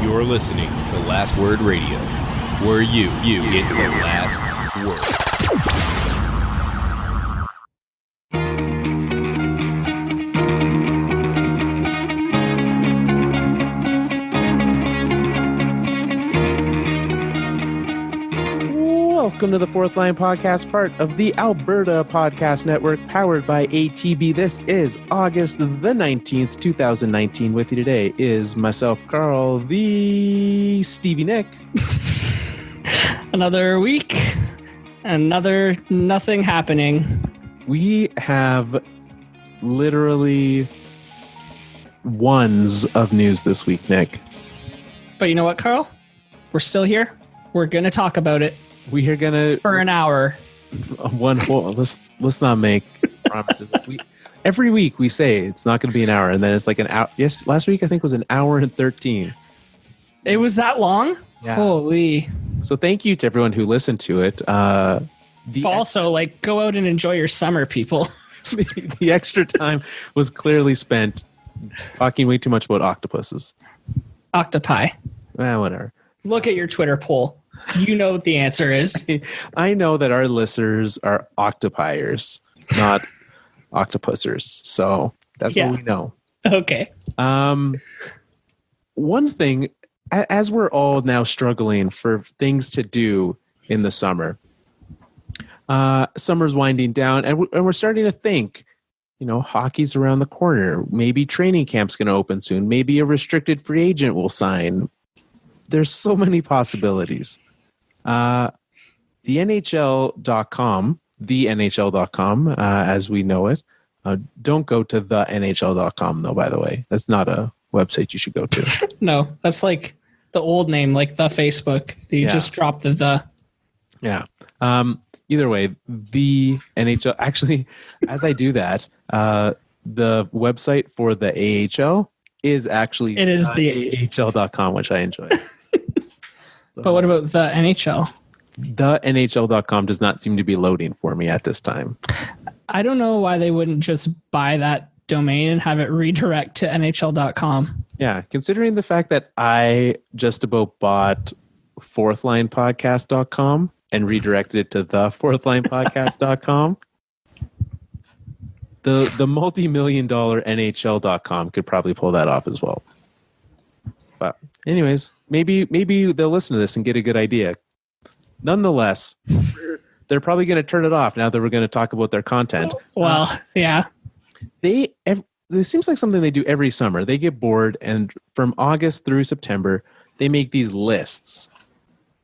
You're listening to Last Word Radio, where you get the last word. Welcome to the Fourth Line Podcast, part of the Alberta Podcast Network, powered by ATB. This is August the 19th, 2019. With you today is myself, Carl, the Stevie Nick. Another week, another nothing happening. We have literally ones of news this week, Nick. But you know what, Carl? We're still here. We're going to talk about it. We are gonna for an hour. One whole. Let's not make promises. Every week we say it's not going to be an hour, and then it's like an hour. Yes, last week I think was an hour and 13. It was that long? Yeah. Holy! So thank you to everyone who listened to it. Also, go out and enjoy your summer, people. The extra time was clearly spent talking way too much about octopuses. Octopi. Whatever. Look at your Twitter poll. You know what the answer is. I know that our listeners are octopiers, not octopusers. So that's what we know. Okay. One thing, as we're all now struggling for things to do in the summer, summer's winding down, and we're starting to think, hockey's around the corner. Maybe training camp's going to open soon. Maybe a restricted free agent will sign. There's so many possibilities. The NHL.com, as we know it. Don't go to the NHL.com, though, by the way. That's not a website you should go to. No, that's like the old name, like the Facebook. You just drop the. Yeah. Either way, the NHL, actually, as I do that, the website for the AHL is actually the AHL.com, which I enjoy. But what about the NHL? The NHL.com does not seem to be loading for me at this time. I don't know why they wouldn't just buy that domain and have it redirect to NHL.com. Yeah, considering the fact that I just about bought fourthlinepodcast.com and redirected it to the fourthlinepodcast.com, the multi-million-dollar NHL.com could probably pull that off as well. But anyways, maybe they'll listen to this and get a good idea. Nonetheless, they're probably going to turn it off now that we're going to talk about their content. Well, yeah. This seems like something they do every summer. They get bored, and from August through September, they make these lists,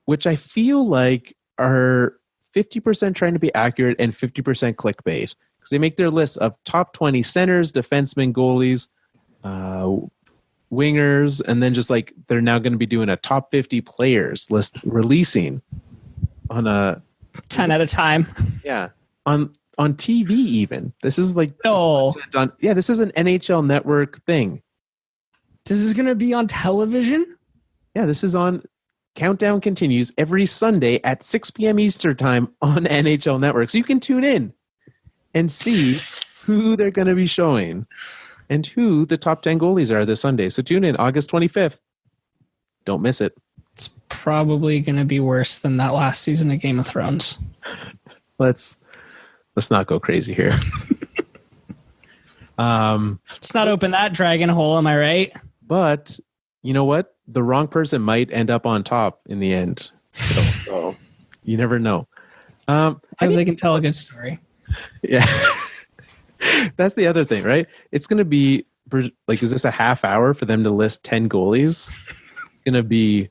which I feel like are 50% trying to be accurate and 50% clickbait. Because they make their lists of top 20 centers, defensemen, goalies, wingers, and then just like they're now going to be doing a top 50 players list releasing on a 10 at a time. Yeah. On TV even. This is like this is an NHL network thing. This is going to be on television? Yeah, this is on Countdown Continues every Sunday at 6 p.m. Eastern time on NHL Network. So you can tune in and see who they're going to be showing and who the top 10 goalies are this Sunday. So tune in August 25th. Don't miss it. It's probably going to be worse than that last season of Game of Thrones. Let's not go crazy here. Let's not open that dragon hole, am I right? But you know what? The wrong person might end up on top in the end. So you never know. Because they can tell a good story. Yeah. That's the other thing, right? It's going to be like, is this a half hour for them to list 10 goalies? It's going to be,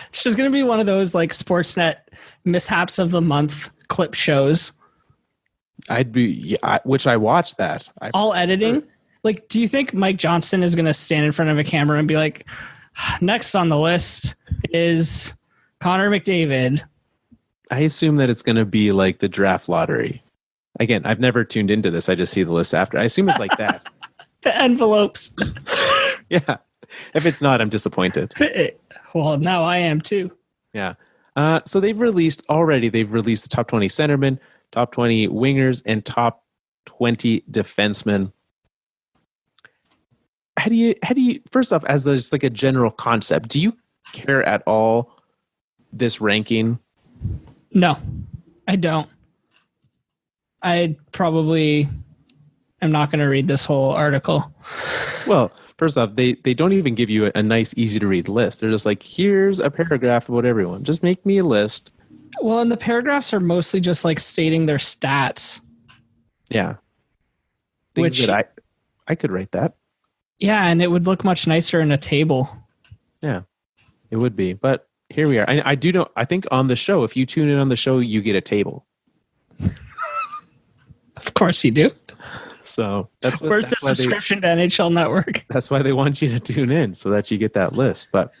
It's just going to be one of those like Sportsnet mishaps of the month clip shows. Which I watched that. All editing. Sure. Like, do you think Mike Johnson is going to stand in front of a camera and be like, next on the list is Connor McDavid? I assume that it's going to be like the draft lottery. Again, I've never tuned into this. I just see the list after. I assume it's like that. The envelopes. Yeah. If it's not, I'm disappointed. Well, now I am too. Yeah. So they've released the top 20 centermen, top 20 wingers, and top 20 defensemen. how do you first off, as just like a general concept, do you care at all this ranking? No, I don't. I probably am not going to read this whole article. Well, first off, they don't even give you a nice, easy to read list. They're just like, here's a paragraph about everyone. Just make me a list. Well, and the paragraphs are mostly just like stating their stats. Yeah. Things that I could write that. Yeah, and it would look much nicer in a table. Yeah, it would be. But here we are. I do know. I think on the show, if you tune in on the show, you get a table. Of course you do. So that's where's the subscription to NHL Network? That's why they want you to tune in so that you get that list. But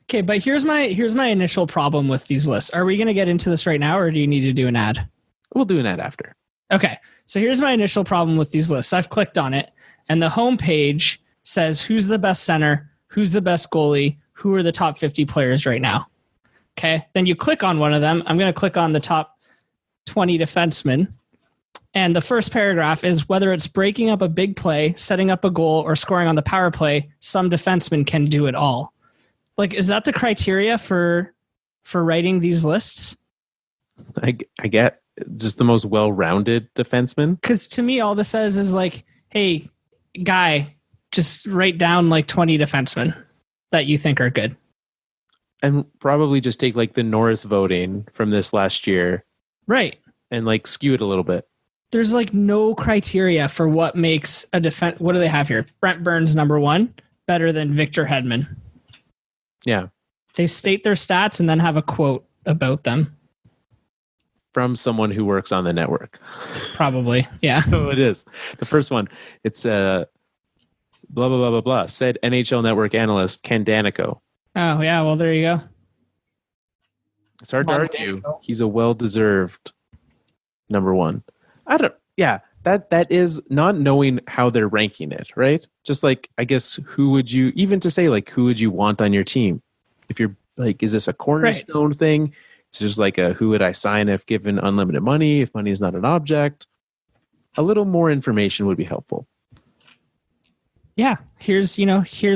okay, but here's my initial problem with these lists. Are we going to get into this right now, or do you need to do an ad? We'll do an ad after. Okay, so here's my initial problem with these lists. I've clicked on it, and the homepage says who's the best center, who's the best goalie, who are the top 50 players right now. Okay, then you click on one of them. I'm going to click on the top 20 defensemen. And the first paragraph is whether it's breaking up a big play, setting up a goal, or scoring on the power play, some defensemen can do it all. Like, is that the criteria for writing these lists? I get just the most well-rounded defenseman. Because to me, all this says is like, hey, guy, just write down like 20 defensemen that you think are good. And probably just take like the Norris voting from this last year. Right. And like skew it a little bit. There's like no criteria for what makes a defense. What do they have here? Brent Burns, number 1, better than Victor Hedman. Yeah. They state their stats and then have a quote about them. From someone who works on the network. Probably, yeah. Oh, it is. The first one, it's blah, blah, blah, blah, blah, said NHL Network analyst Ken Danico. Oh, yeah, well, there you go. It's hard to argue. He's a well-deserved number 1. That is not knowing how they're ranking it, right? Just like, I guess, who would you want on your team? If you're like, is this a cornerstone thing? It's just like who would I sign if given unlimited money, if money is not an object? A little more information would be helpful. Yeah, here's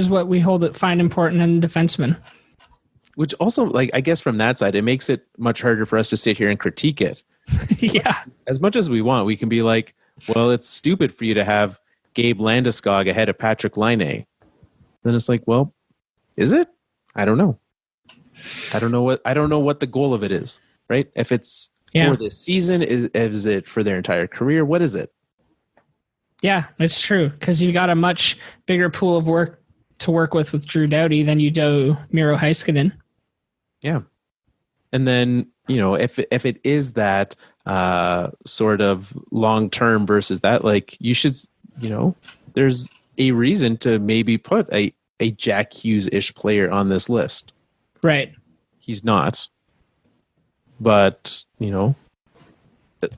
what we find important in defensemen. Which also, like, I guess from that side, it makes it much harder for us to sit here and critique it. Yeah. As much as we want, we can be like, well, it's stupid for you to have Gabe Landeskog ahead of Patrick Laine. Then it's like, well, is it? I don't know. I don't know what the goal of it is, right? If it's for this season, is it for their entire career? What is it? Yeah, it's true. Because you got a much bigger pool of work to work with Drew Doughty than you do Miro Heiskanen. Yeah. And then, if it is that sort of long term versus that, like, you should, there's a reason to maybe put a Jack Hughes-ish player on this list. Right. He's not. But,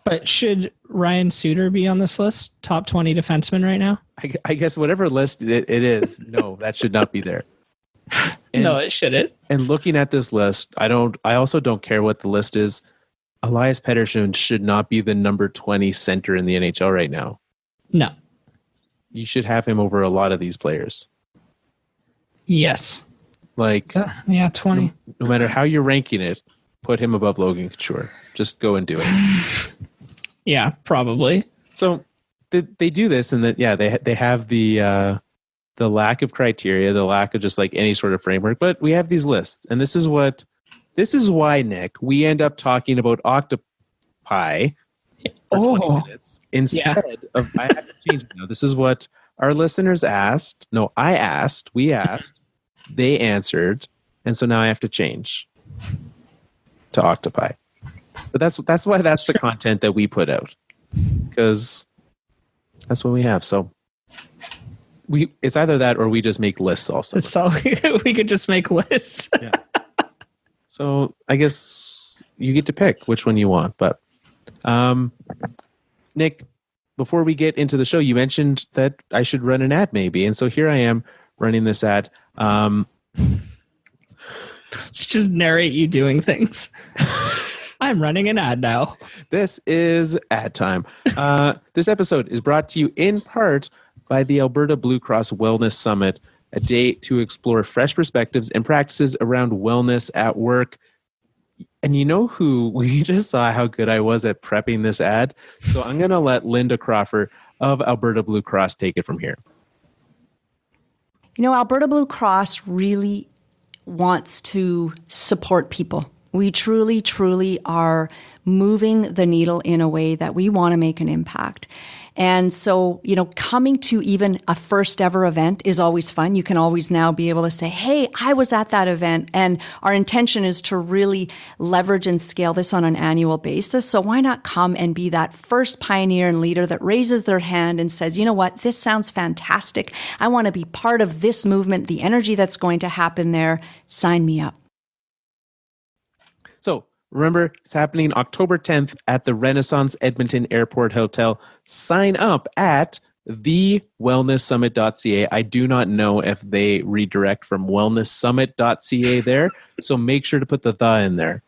But should Ryan Suter be on this list? Top 20 defenseman right now? I guess whatever list it is, no, that should not be there. And, no, it shouldn't. And looking at this list, I also don't care what the list is. Elias Pettersson should not be the number 20 center in the NHL right now. No. You should have him over a lot of these players. Yes. Like, 20. No matter how you're ranking it, put him above Logan Couture. Just go and do it. Yeah, probably. So they do this, and that they have the lack of criteria, the lack of just like any sort of framework. But we have these lists, and this is why, Nick, we end up talking about octopi for 20 minutes instead of. I have to change it now. This is what our listeners asked. No, I asked. We asked. They answered, and so now I have to change to octopi. But that's why that's the content that we put out, because that's what we have. So it's either that or we just make lists also. So we could just make lists. Yeah. So I guess you get to pick which one you want. But Nick, before we get into the show, you mentioned that I should run an ad maybe. And so here I am running this ad. Just narrate you doing things. I'm running an ad now. This is ad time. This episode is brought to you in part by the Alberta Blue Cross Wellness Summit, a day to explore fresh perspectives and practices around wellness at work. And you know who? We just saw how good I was at prepping this ad. So I'm going to let Linda Crawford of Alberta Blue Cross take it from here. You know, Alberta Blue Cross really wants to support people. We truly, truly are moving the needle in a way that we want to make an impact. And so, you know, coming to even a first ever event is always fun. You can always now be able to say, hey, I was at that event. And our intention is to really leverage and scale this on an annual basis. So why not come and be that first pioneer and leader that raises their hand and says, you know what, this sounds fantastic. I want to be part of this movement, the energy that's going to happen there. Sign me up. So remember, it's happening October 10th at the Renaissance Edmonton Airport Hotel. Sign up at thewellnesssummit.ca. I do not know if they redirect from wellnesssummit.ca there, so make sure to put the in there.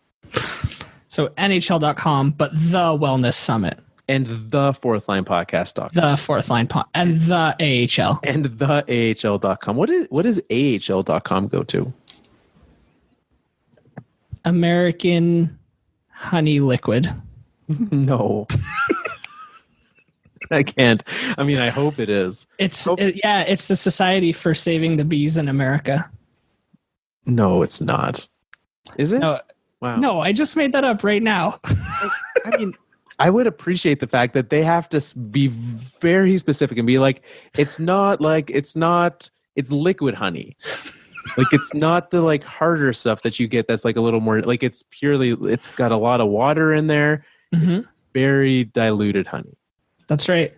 So NHL.com, but the Wellness Summit. And the fourthlinepodcast.com. The Fourth Line and the AHL. And the AHL.com. What does AHL.com go to? American Honey Liquid. No. I can't. I mean, I hope it is. It's the Society for Saving the Bees in America. No, it's not. Is it? No, wow. No, I just made that up right now. I mean, I would appreciate the fact that they have to be very specific and be like, it's liquid honey. Like, it's not the like harder stuff that you get that's like a little more like it's got a lot of water in there. Mm-hmm. Very diluted honey. That's right.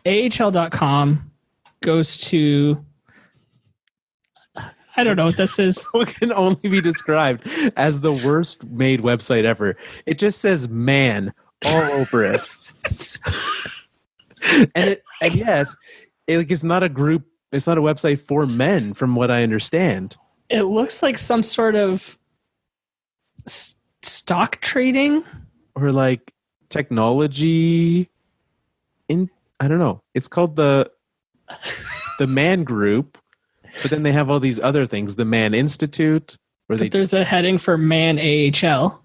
AHL.com goes to, I don't know what this is. It can only be described as the worst made website ever. It just says man all over it. and yet it's not a group. It's not a website for men, from what I understand. It looks like some sort of stock trading or like technology. I don't know. It's called the Man Group, but then they have all these other things. The Man Institute. There's a heading for Man AHL.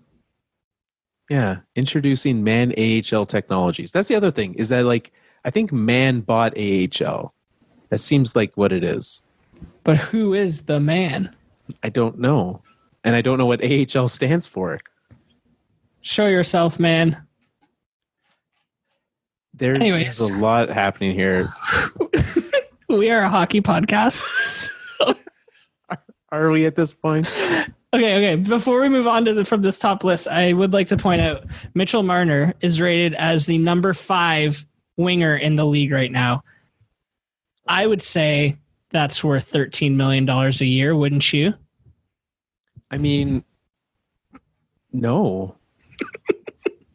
Yeah, introducing Man AHL technologies. That's the other thing. Is that like I think Man bought AHL. That seems like what it is. But who is the man? I don't know. And I don't know what AHL stands for. Show yourself, man. There's a lot happening here. We are a hockey podcast. So. Are we at this point? Okay. Before we move on from this top list, I would like to point out Mitchell Marner is rated as the number 5 winger in the league right now. I would say that's worth $13 million a year, wouldn't you? I mean, no.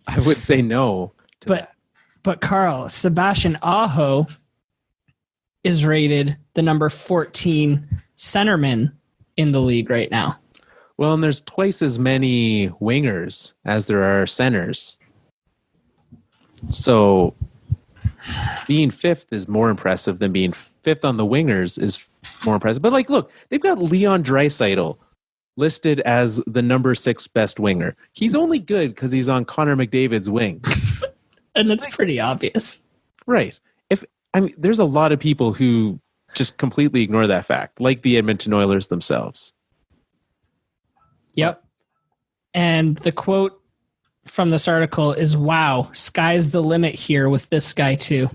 I would say no. But Carl, Sebastian Aho is rated the number 14 centerman in the league right now. Well, and there's twice as many wingers as there are centers. So being 5th is more impressive than being 5th on the wingers is more impressive. But like, look, they've got Leon Draisaitl listed as the number 6 best winger. He's only good because he's on Connor McDavid's wing. And that's pretty obvious. Right. There's a lot of people who just completely ignore that fact, like the Edmonton Oilers themselves. Yep. And the quote from this article is, wow, sky's the limit here with this guy too.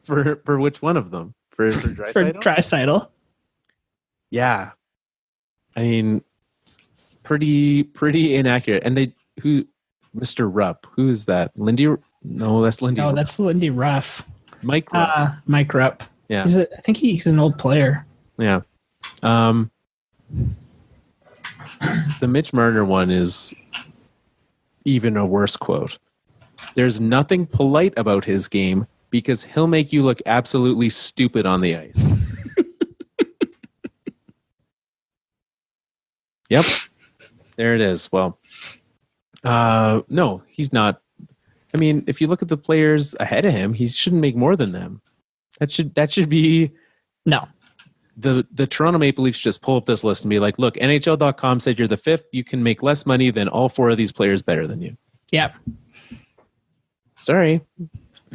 For which one of them? For Draisaitl? For Draisaitl. Yeah. I mean, pretty inaccurate. And Mr. Rupp, who is that? Lindy? No, that's Lindy. No, Rupp. that's Lindy Ruff. Mike Rupp. Mike Rupp. Yeah. I think he's an old player. Yeah. The Mitch Marner one is even a worse quote. There's nothing polite about his game because he'll make you look absolutely stupid on the ice. Yep. There it is. Well, no, he's not. I mean, if you look at the players ahead of him, he shouldn't make more than them. That should be No. the Toronto Maple Leafs just pull up this list and be like, look, NHL.com said you're the 5th. You can make less money than all 4 of these players better than you. Yep. Sorry.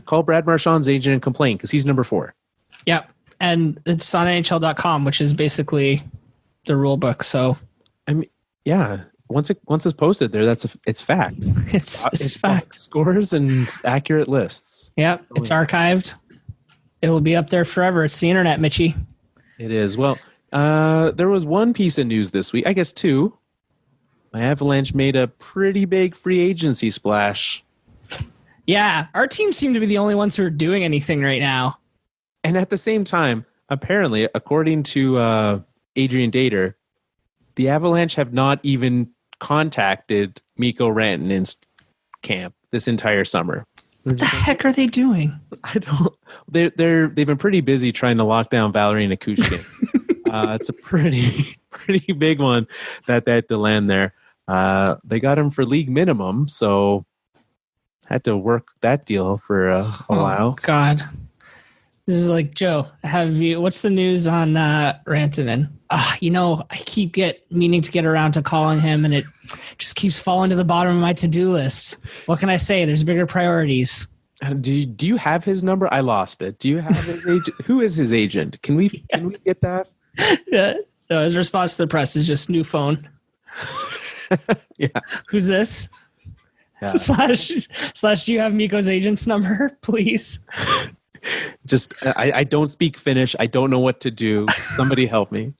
Call Brad Marchand's agent and complain because he's number 4. Yep. And it's on NHL.com, which is basically the rule book. So I mean, yeah. Once it's posted there, it's fact. It's fact. Scores and accurate lists. Yep. It's archived. It will be up there forever. It's the internet, Mitchie. It is. Well, there was one piece of news this week. I guess 2. My Avalanche made a pretty big free agency splash. Yeah. Our team seem to be the only ones who are doing anything right now. And at the same time, apparently, according to Adrian Dater, the Avalanche have not even contacted Mikko Rantanen's camp this entire summer. What the heck are they doing? I don't. They've been pretty busy trying to lock down Valerie Nichushkin. It's a pretty big one that they had to land there. They got him for league minimum, so had to work that deal for a while. God, this is like, Joe. What's the news on Rantanen? I keep meaning to get around to calling him, and it just keeps falling to the bottom of my to-do list. What can I say? There's bigger priorities. Do you have his number? I lost it. Do you have his agent? Who is his agent? Can we get that? Yeah. No, his response to the press is just new phone. Yeah. Who's this? Yeah. Slash, do you have Mikko's agent's number, please? Just, I don't speak Finnish. I don't know what to do. Somebody help me.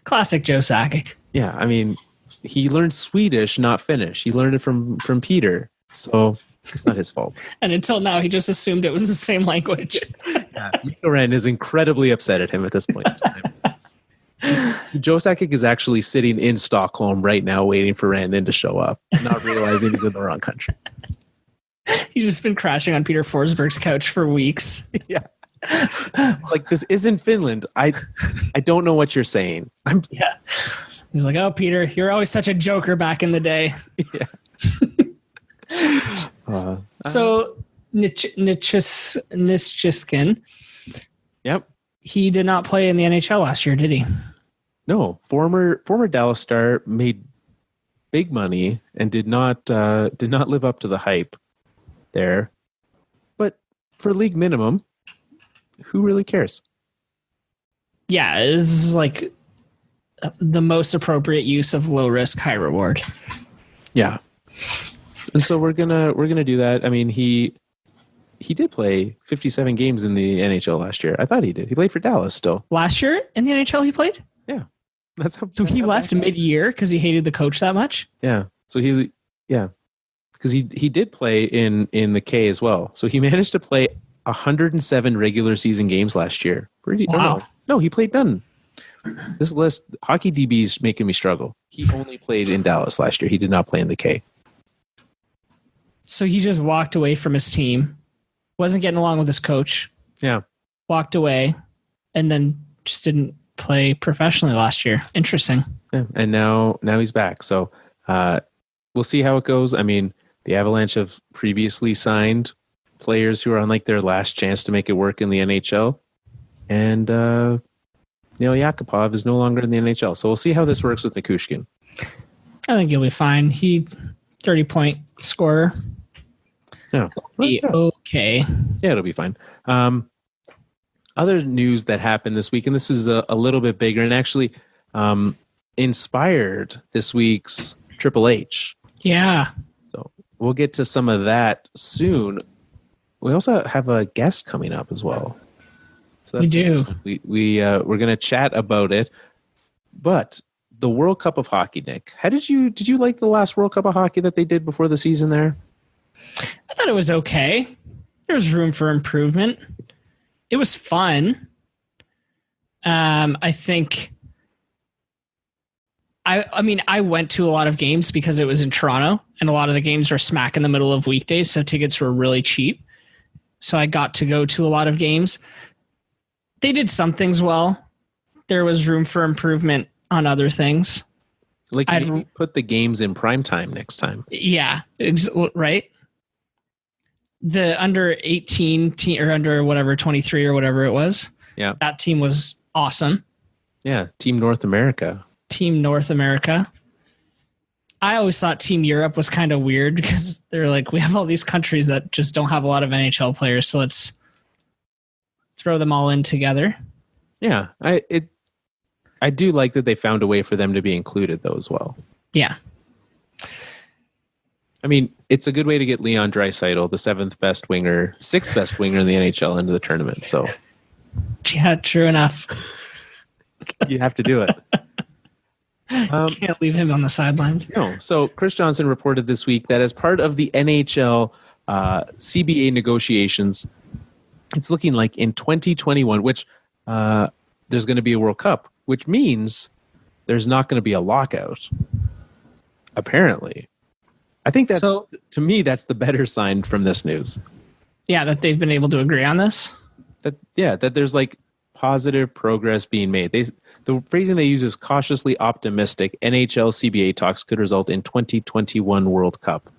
Classic Joe Sakic. Yeah, I mean, he learned Swedish, not Finnish. He learned it from Peter, so it's not his fault. And until now, he just assumed it was the same language. Yeah, Mikko Rantanen is incredibly upset at him at this point in time. Joe Sakic is actually sitting in Stockholm right now waiting for Rantanen to show up, not realizing he's in the wrong country. He's just been crashing on Peter Forsberg's couch for weeks. Yeah. Like, this isn't Finland. I don't know what you're saying. Yeah. He's like, oh, Peter, you're always such a joker back in the day. Yeah. So Nichushkin. Yep. He did not play in the NHL last year, did he? No. Former Dallas star made big money and did not live up to the hype there. But for league minimum, who really cares? Yeah, this is like the most appropriate use of low risk, high reward. Yeah. And so we're gonna do that. I mean, he did play 57 games in the NHL last year. I thought he did. He played for Dallas still. Last year in the NHL he played? Yeah. So he left mid-year because he hated the coach that much? Yeah. So because he did play in the K as well. So he managed to play 107 regular season games last year. Wow. No, he played none. This list, Hockey DB is making me struggle. He only played in Dallas last year. He did not play in the K. So he just walked away from his team, wasn't getting along with his coach. Yeah. Walked away, and then just didn't play professionally last year. Interesting. Yeah. And now he's back. So we'll see how it goes. I mean, the Avalanche have previously signed players who are on like their last chance to make it work in the NHL. And Yakupov is no longer in the NHL. So we'll see how this works with Nichushkin. I think he'll be fine. 30-point scorer. Yeah. Be okay. Yeah, it'll be fine. Other news that happened this week, and this is a little bit bigger and actually inspired this week's Triple H. Yeah. So we'll get to some of that soon. We also have a guest coming up as well. So we do. We're going to chat about it. But the World Cup of Hockey, Nick, did you like the last World Cup of Hockey that they did before the season there? I thought it was okay. There was room for improvement. It was fun. I think I went to a lot of games because it was in Toronto, and a lot of the games were smack in the middle of weekdays, so tickets were really cheap. So I got to go to a lot of games. They did some things well. There was room for improvement on other things. Like maybe put the games in prime time next time. Yeah, right. the under 18 team or under whatever 23 or whatever it was. Yeah. That team was awesome. Yeah. Team North America. Team North America. I always thought Team Europe was kind of weird because they're like, we have all these countries that just don't have a lot of NHL players, so let's throw them all in together. Yeah. I do like that they found a way for them to be included though as well. Yeah. I mean, it's a good way to get Leon Draisaitl, the 6th best winger in the NHL, into the tournament. So, yeah, true enough. You have to do it. Can't leave him on the sidelines. No. So Chris Johnson reported this week that as part of the NHL CBA negotiations, it's looking like in 2021, which there's going to be a World Cup, which means there's not going to be a lockout. Apparently. I think that's, to me, that's the better sign from this news. Yeah, that they've been able to agree on this. That there's like positive progress being made. The phrasing they use is cautiously optimistic. NHL CBA talks could result in 2021 World Cup.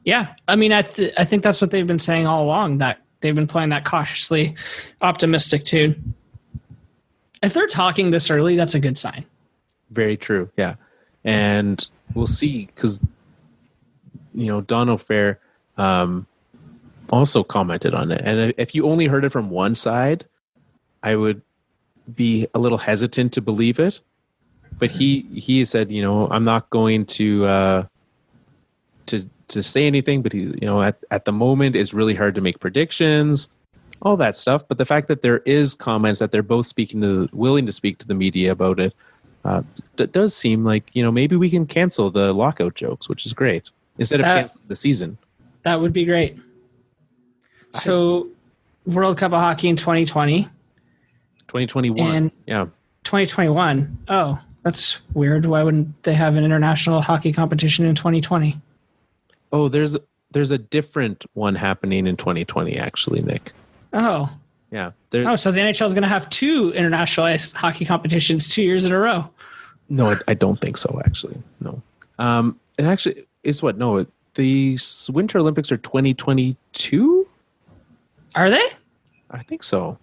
Yeah, I mean, I think that's what they've been saying all along, that they've been playing that cautiously optimistic tune. If they're talking this early, that's a good sign. Very true, yeah. And we'll see, because, Don O'Fair also commented on it. And if you only heard it from one side, I would be a little hesitant to believe it. But he said, I'm not going to say anything, but he, at the moment it's really hard to make predictions, all that stuff. But the fact that there is comments that they're both willing to speak to the media about it, that does seem like, maybe we can cancel the lockout jokes, which is great, instead of canceling the season. That would be great. So World Cup of Hockey in 2020. 2021. And yeah. 2021. Oh, that's weird. Why wouldn't they have an international hockey competition in 2020? Oh, there's a different one happening in 2020, actually, Nick. Oh. Yeah. So the NHL is going to have 2 international hockey competitions 2 years in a row. No, I don't think so, actually. No. It actually is what? No, the Winter Olympics are 2022? Are they? I think so.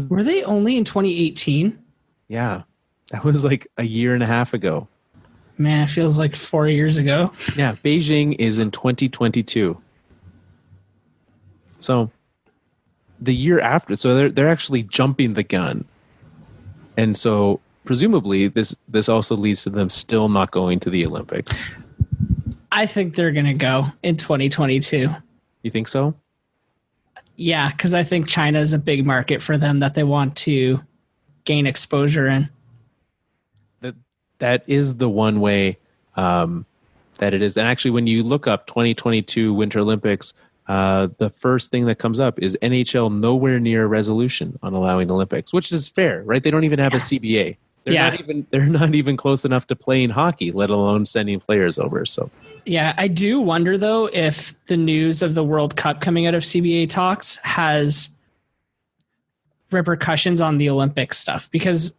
Were they only in 2018? Yeah. That was like a year and a half ago. Man, it feels like 4 years ago. Yeah, Beijing is in 2022. So the year after, so they're actually jumping the gun. And so presumably this also leads to them still not going to the Olympics. I think they're going to go in 2022. You think so? Yeah, because I think China is a big market for them that they want to gain exposure in. That is the one way that it is. And actually, when you look up 2022 Winter Olympics, the first thing that comes up is NHL nowhere near a resolution on allowing Olympics, which is fair, right? They don't even have a CBA. They're not even close enough to playing hockey, let alone sending players over. So. Yeah, I do wonder, though, if the news of the World Cup coming out of CBA talks has repercussions on the Olympics stuff, because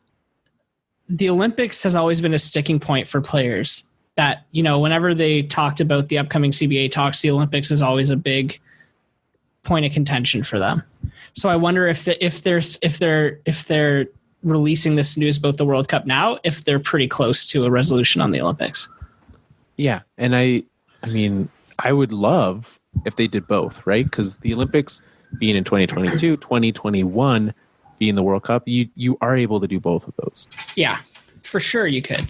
the Olympics has always been a sticking point for players that, whenever they talked about the upcoming CBA talks, the Olympics is always a big point of contention for them. So I wonder if they're releasing this news about the World Cup now, if they're pretty close to a resolution on the Olympics. Yeah, and I mean, I would love if they did both, right? Because the Olympics being in 2022, 2021 being the World Cup, you are able to do both of those. Yeah, for sure you could.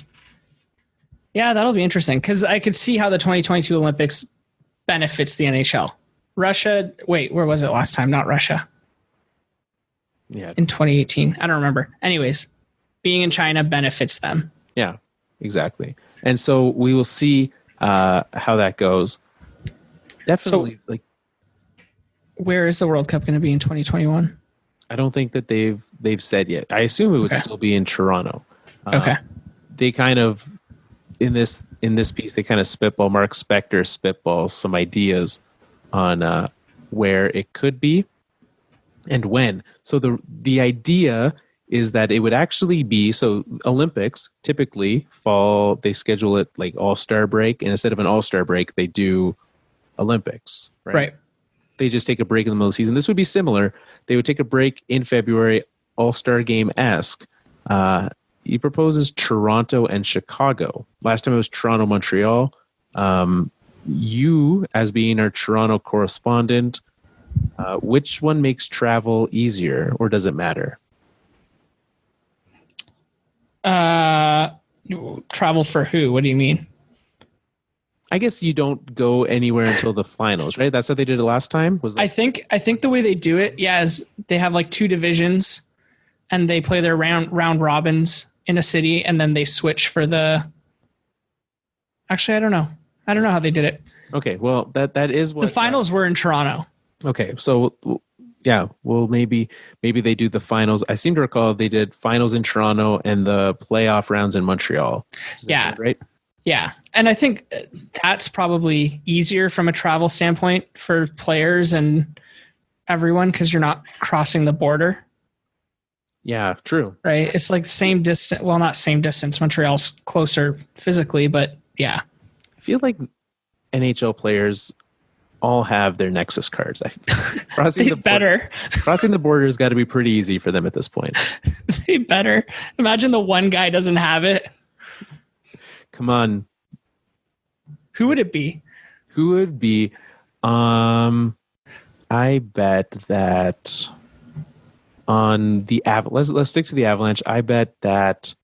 Yeah, that'll be interesting, because I could see how the 2022 Olympics benefits the NHL. Russia, wait, where was it last time? Not Russia. Yeah. In 2018. I don't remember. Anyways, being in China benefits them. Yeah, exactly. And so we will see how that goes. Definitely. So, where is the World Cup going to be in 2021? I don't think that they've said yet. I assume it would still be in Toronto. Okay. They kind of in this piece they kind of spitball. Mark Spector spitballs some ideas on where it could be and when. So the idea is that it would actually be, so Olympics typically fall, they schedule it like all-star break, and instead of an all-star break, they do Olympics, right? they just take a break in the middle of the season. This would be similar. They would take a break in February, All-Star Game-esque. He proposes Toronto and Chicago. Last time it was Toronto, Montreal. You, as being our Toronto correspondent, which one makes travel easier, or does it matter? Travel for who? What do you mean? I guess you don't go anywhere until the finals, right? That's how they did it last time. I think the way they do it, is they have like 2 divisions, and they play their round robins in a city, and then they switch for the. Actually, I don't know. I don't know how they did it. Okay, well that is what the finals were in Toronto. Okay, so yeah, well maybe they do the finals. I seem to recall they did finals in Toronto and the playoff rounds in Montreal. Does that sound right? Yeah. And I think that's probably easier from a travel standpoint for players and everyone because you're not crossing the border. Yeah, true. Right? It's like same distance. Well, not same distance. Montreal's closer physically, but yeah. I feel like NHL players all have their Nexus cards. Crossing the border has got to be pretty easy for them at this point. They better. Imagine the one guy doesn't have it. Come on. Who would it be? I bet that on the let's stick to the Avalanche. I bet that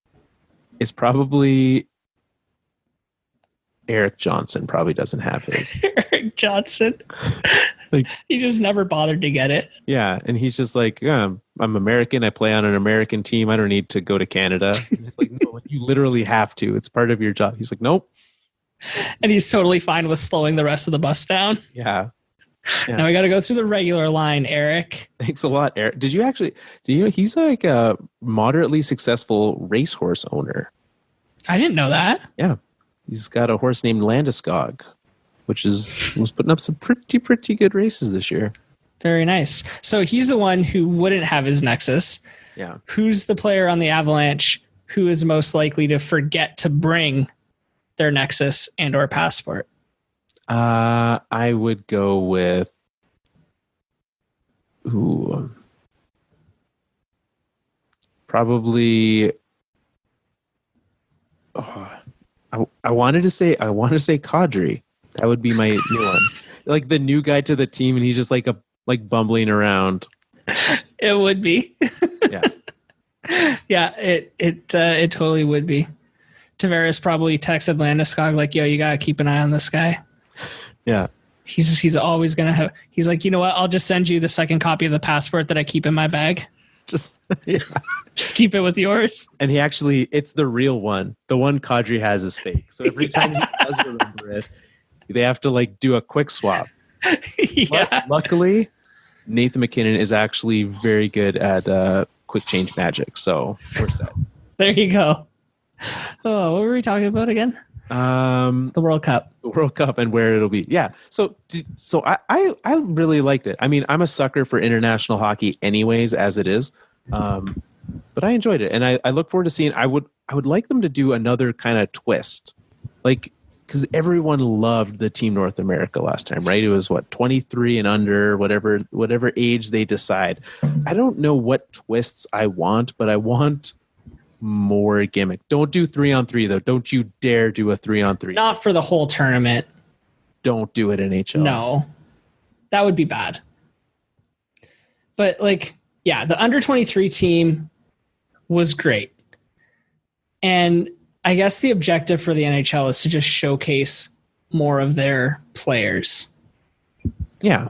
it's probably Eric Johnson probably doesn't have his. Eric Johnson. Like, he just never bothered to get it. Yeah, and he's just like, yeah, I'm American. I play on an American team. I don't need to go to Canada. And it's like, no, you literally have to. It's part of your job. He's like, nope. And he's totally fine with slowing the rest of the bus down. Yeah. Now we got to go through the regular line, Eric. Thanks a lot, Eric. Do you know he's like a moderately successful racehorse owner? I didn't know that. Yeah. He's got a horse named Landeskog, which was putting up some pretty good races this year. Very nice. So he's the one who wouldn't have his Nexus. Yeah. Who's the player on the Avalanche who is most likely to forget to bring their Nexus and or passport? I would go with probably. I wanted to say Kadri. That would be my new one. Like the new guy to the team, and he's just like bumbling around. It would be. Yeah. Yeah, it totally would be. Tavares probably texted Landeskog like, "Yo, you gotta keep an eye on this guy." Yeah. He's always gonna have. He's like, you know what? I'll just send you the second copy of the passport that I keep in my bag. Just keep it with yours. And it's the real one. The one Kadri has is fake. So every time he does remember it, they have to like do a quick swap. Yeah. But luckily, Nathan McKinnon is actually very good at quick change magic. So we're set. There you go. Oh, what were we talking about again? The World Cup. The World Cup and where it'll be. Yeah. So I really liked it. I mean, I'm a sucker for international hockey anyways, as it is. But I enjoyed it. And I look forward to seeing, I would like them to do another kind of twist. Like, because everyone loved the Team North America last time, right? It was 23 and under, whatever age they decide. I don't know what twists I want, but I want more gimmick. Don't do 3-on-3 though. Don't you dare do a 3-on-3. Not for the whole tournament. Don't do it, NHL. No, that would be bad. But yeah, the under 23 team was great. And I guess the objective for the NHL is to just showcase more of their players. Yeah.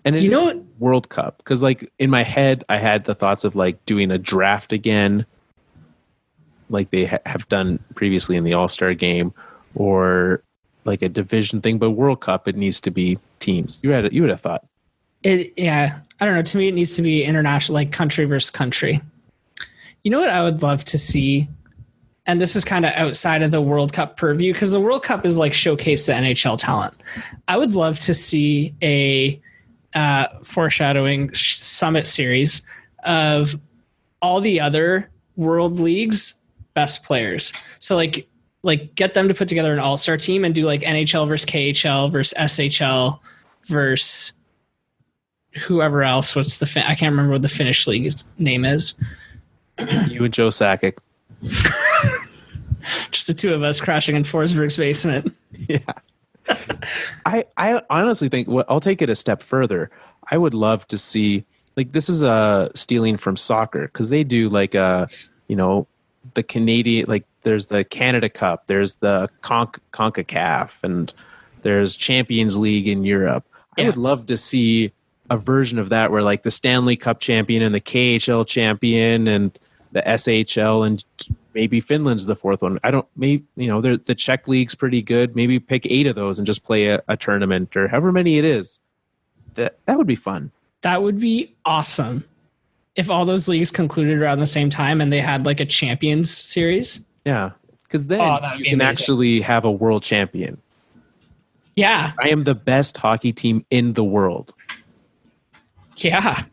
And it is World Cup. Because in my head, I had the thoughts of doing a draft again, like they have done previously in the All-Star game, or like a division thing. But World Cup, it needs to be teams. You would have thought. Yeah. I don't know. To me, it needs to be international, like country versus country. You know what I would love to see? And this is kind of outside of the World Cup purview, because the World Cup is showcase the NHL talent. I would love to see a foreshadowing summit series of all the other world leagues best players. So like get them to put together an all-star team and do NHL versus KHL versus SHL versus whoever else. What's the I can't remember what the Finnish league's name is. You and Joe Sakic. Just the two of us crashing in Forsberg's basement. Yeah. I honestly think I'll take it a step further. I would love to see, like, this is stealing from soccer, because they do like the Canadian, like there's the Canada Cup, there's the CONCACAF, and there's Champions League in Europe. I would love to see a version of that where like the Stanley Cup champion and the KHL champion and the SHL, and maybe Finland's the fourth one. The Czech league's pretty good. Maybe pick 8 of those and just play a tournament, or however many it is. That would be fun. That would be awesome if all those leagues concluded around the same time and they had like a Champions series. Yeah, because then you can amazing. actually have a world champion. Yeah. I am the best hockey team in the world. Yeah.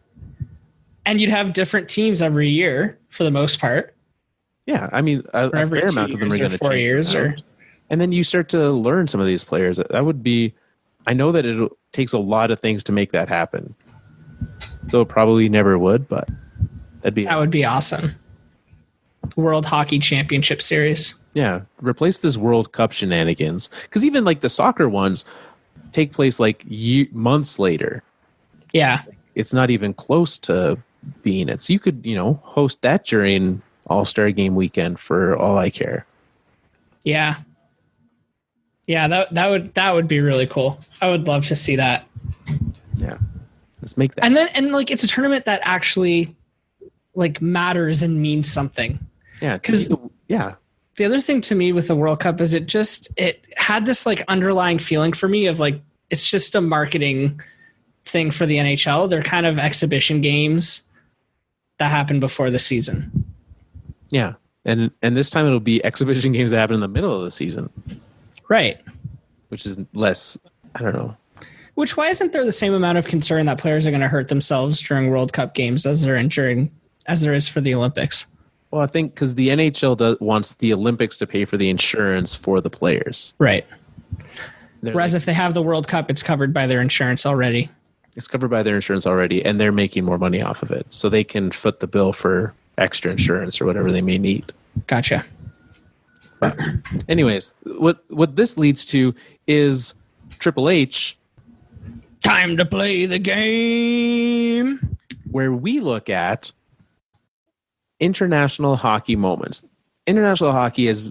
And you'd have different teams every year for the most part. Yeah, I mean, a fair amount of them are going to change. 4 years, and then you start to learn some of these players. That would be. I know that it takes a lot of things to make that happen. So it probably never would, but that would be awesome. World Hockey Championship Series. Yeah, replace this World Cup shenanigans, because even like the soccer ones take place like months later. Yeah, it's not even close to being it. So you could, host that during All-Star Game weekend for all I care. Yeah. Yeah, that would be really cool. I would love to see that. Yeah. Let's make that. And like it's a tournament that actually like matters and means something. Yeah. Because the other thing to me with the World Cup is it had this like underlying feeling for me of like it's just a marketing thing for the NHL. They're kind of exhibition games that happen before the season. Yeah. And this time it'll be exhibition games that happen in the middle of the season. Right. Which is less, I don't know. Why isn't there the same amount of concern that players are going to hurt themselves during World Cup games as there is for the Olympics? Well, I think because the NHL wants the Olympics to pay for the insurance for the players. Right. Whereas if they have the World Cup, it's covered by their insurance already. It's covered by their insurance already, and they're making more money off of it. So they can foot the bill for extra insurance or whatever they may need. Gotcha. But anyways, what this leads to is Triple H. Time to play the game. Where we look at international hockey moments. International hockey is,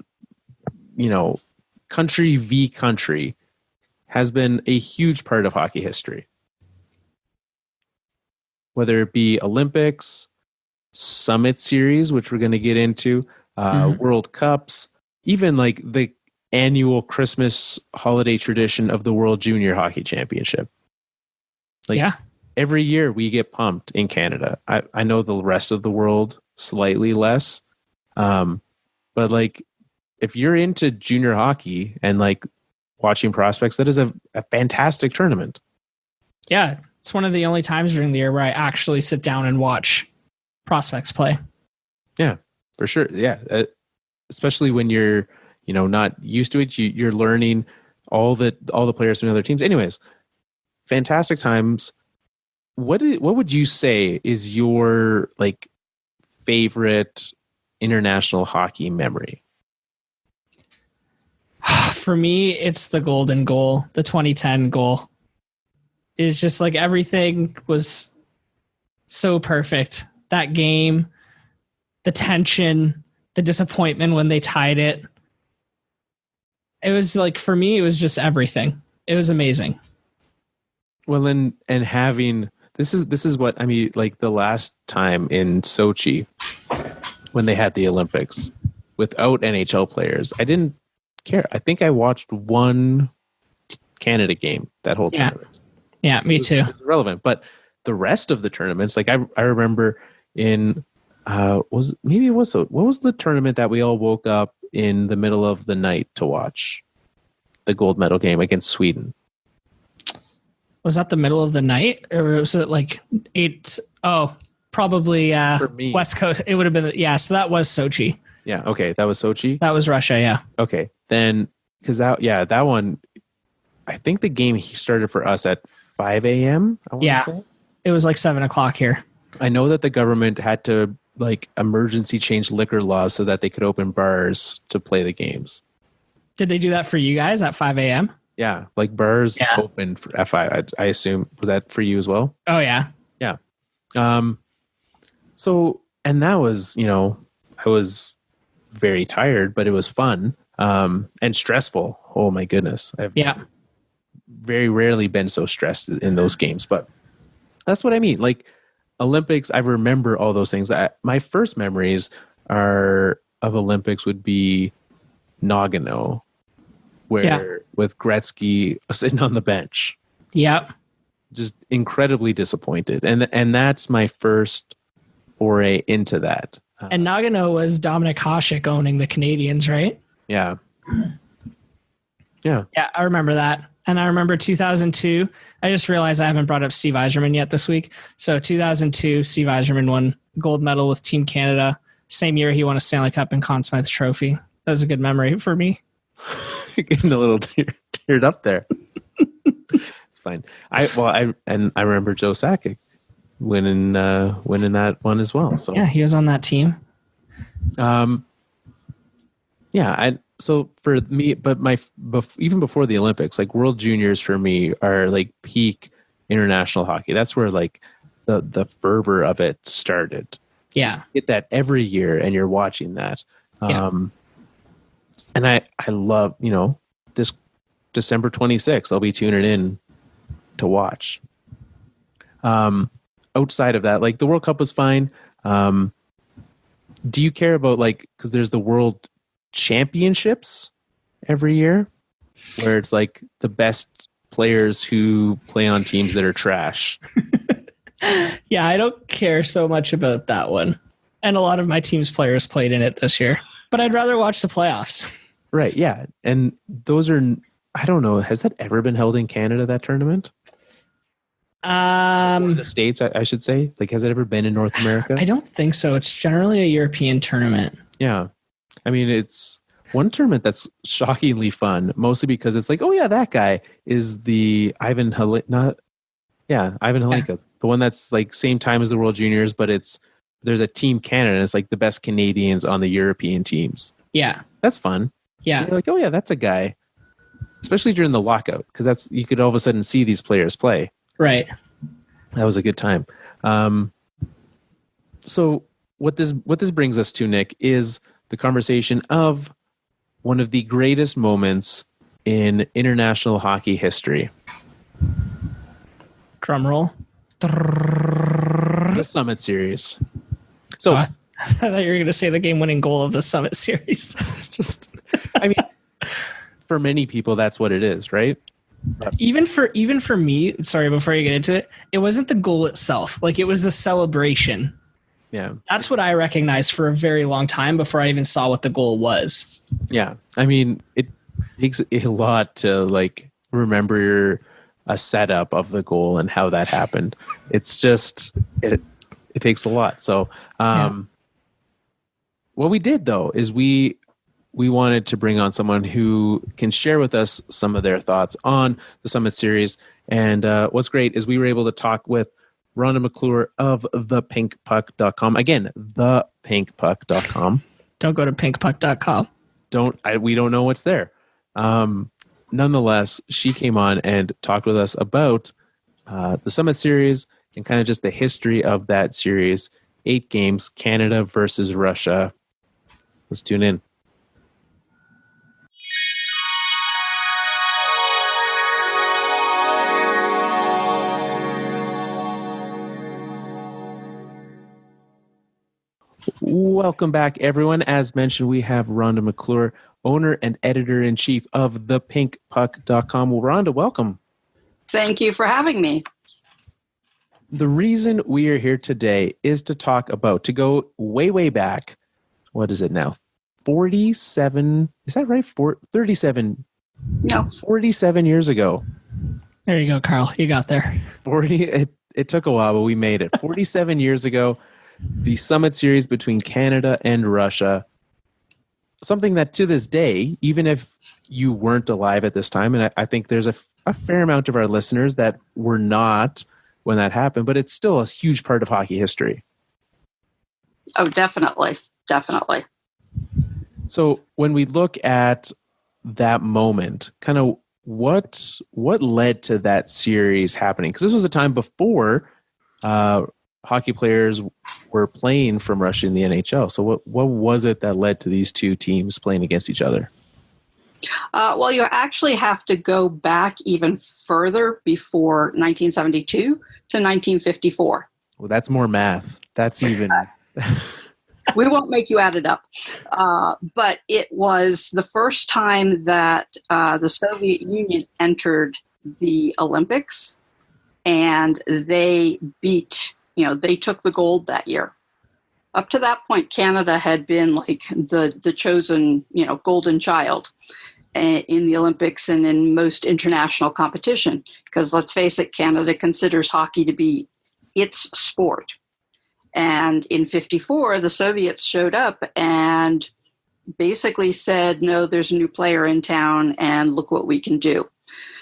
country v. country, has been a huge part of hockey history. Whether it be Olympics, Summit Series, which we're going to get into, World Cups, even like the annual Christmas holiday tradition of the World Junior Hockey Championship. Every year we get pumped in Canada. I know the rest of the world slightly less. But like if you're into junior hockey and like watching prospects, that is a fantastic tournament. Yeah. It's one of the only times during the year where I actually sit down and watch prospects play. Yeah, for sure. Yeah. Especially when you're, not used to it. You're learning all the players from other teams. Anyways, fantastic times. What would you say is your like favorite international hockey memory? For me, it's the golden goal, the 2010 goal. It's just like everything was so perfect. That game, the tension, the disappointment when they tied it. It was like, for me, it was just everything. It was amazing. Well, and having this is what I mean, like the last time in Sochi when they had the Olympics without NHL players, I didn't care. I think I watched one Canada game that whole tournament. Yeah, me too. It was irrelevant, but the rest of the tournaments, like I remember in what was the tournament that we all woke up in the middle of the night to watch? The gold medal game against Sweden. Was that the middle of the night, or was it like 8? Oh, probably West Coast. It would have been So that was Sochi. Yeah. Okay, that was Sochi. That was Russia. Yeah. Okay, then because that one, I think the game started for us at 5 a.m. I want to say. It was like 7:00 here. I know that the government had to like emergency change liquor laws so that they could open bars to play the games. Did they do that for you guys at 5 a.m.? Yeah, like bars open for F5. I assume, was that for you as well? Oh, yeah. Yeah. So, and that was, I was very tired, but it was fun and stressful. Oh my goodness. I've very rarely been so stressed in those games, but that's what I mean. Like Olympics, I remember all those things. My first memories of Olympics would be Nagano, where with Gretzky sitting on the bench. Yeah. Just incredibly disappointed. And that's my first foray into that. And Nagano was Dominic Hasek owning the Canadians, right? Yeah. Yeah. Yeah, I remember that. And I remember 2002. I just realized I haven't brought up Steve Yzerman yet this week. So 2002, Steve Yzerman won gold medal with Team Canada. Same year he won a Stanley Cup and Conn Smythe Trophy. That was a good memory for me. Getting a little teared up there. It's fine. I remember Joe Sakic winning that one as well. So yeah, he was on that team. So for me, but even before the Olympics, like World Juniors for me are like peak international hockey. That's where like the fervor of it started. Yeah, you get that every year, and you're watching that. And I love, this December 26th, I'll be tuning in to watch. Outside of that, like the World Cup was fine. Do you care about because there's the World Championships every year where it's like the best players who play on teams that are trash? Yeah, I don't care so much about that one. And a lot of my team's players played in it this year. But I'd rather watch the playoffs. Right, yeah. And those are, I don't know, has that ever been held in Canada, that tournament? Or the States, I should say. Like, has it ever been in North America? I don't think so. It's generally a European tournament. Yeah. I mean, it's one tournament that's shockingly fun, mostly because it's like, oh yeah, that guy is the Ivan Halinka. The one that's like same time as the World Juniors, but there's a Team Canada, and it's like the best Canadians on the European teams. Yeah. That's fun. Yeah. So you're like, oh yeah, that's a guy. Especially during the lockout, because you could all of a sudden see these players play. Right. That was a good time. So what this brings us to, Nick, is the conversation of one of the greatest moments in international hockey history. Drum roll. The Summit Series. So I thought you were going to say the game-winning goal of the Summit Series. I mean, for many people, that's what it is, right? Even for me, sorry, before you get into it, it wasn't the goal itself. Like, it was the celebration. Yeah. That's what I recognized for a very long time before I even saw what the goal was. Yeah. I mean, it takes a lot to remember a setup of the goal and how that happened. It's just, it takes a lot. So, what we did though, is we wanted to bring on someone who can share with us some of their thoughts on the Summit Series. And what's great is we were able to talk with Rhonda McClure of thepinkpuck.com. Again, thepinkpuck.com. Don't go to pinkpuck.com. We don't know what's there. Nonetheless, she came on and talked with us about the Summit Series and kind of just the history of that series. 8 games, Canada versus Russia. Let's tune in. Welcome back, everyone. As mentioned, we have Rhonda McClure, owner and editor-in-chief of thepinkpuck.com. Well, Rhonda, welcome. Thank you for having me. The reason we are here today is to talk about, to go way, way back. What is it now? 47, is that right? 37. No. 47 years ago. There you go, Carl. You got there. It took a while, but we made it. 47 years ago, the Summit Series between Canada and Russia. Something that to this day, even if you weren't alive at this time, and I think there's a fair amount of our listeners that were not when that happened, but it's still a huge part of hockey history. Oh, definitely. Definitely. So when we look at that moment, kind of what led to that series happening? Because this was a time before hockey players were playing from Russia in the NHL. So what was it that led to these two teams playing against each other? Well, you actually have to go back even further before 1972 to 1954. Well, that's more math. That's even... We won't make you add it up. But it was the first time that the Soviet Union entered the Olympics, and they they took the gold that year. Up to that point, Canada had been like the chosen, golden child in the Olympics and in most international competition. Because let's face it, Canada considers hockey to be its sport. And in 54, the Soviets showed up and basically said, no, there's a new player in town and look what we can do.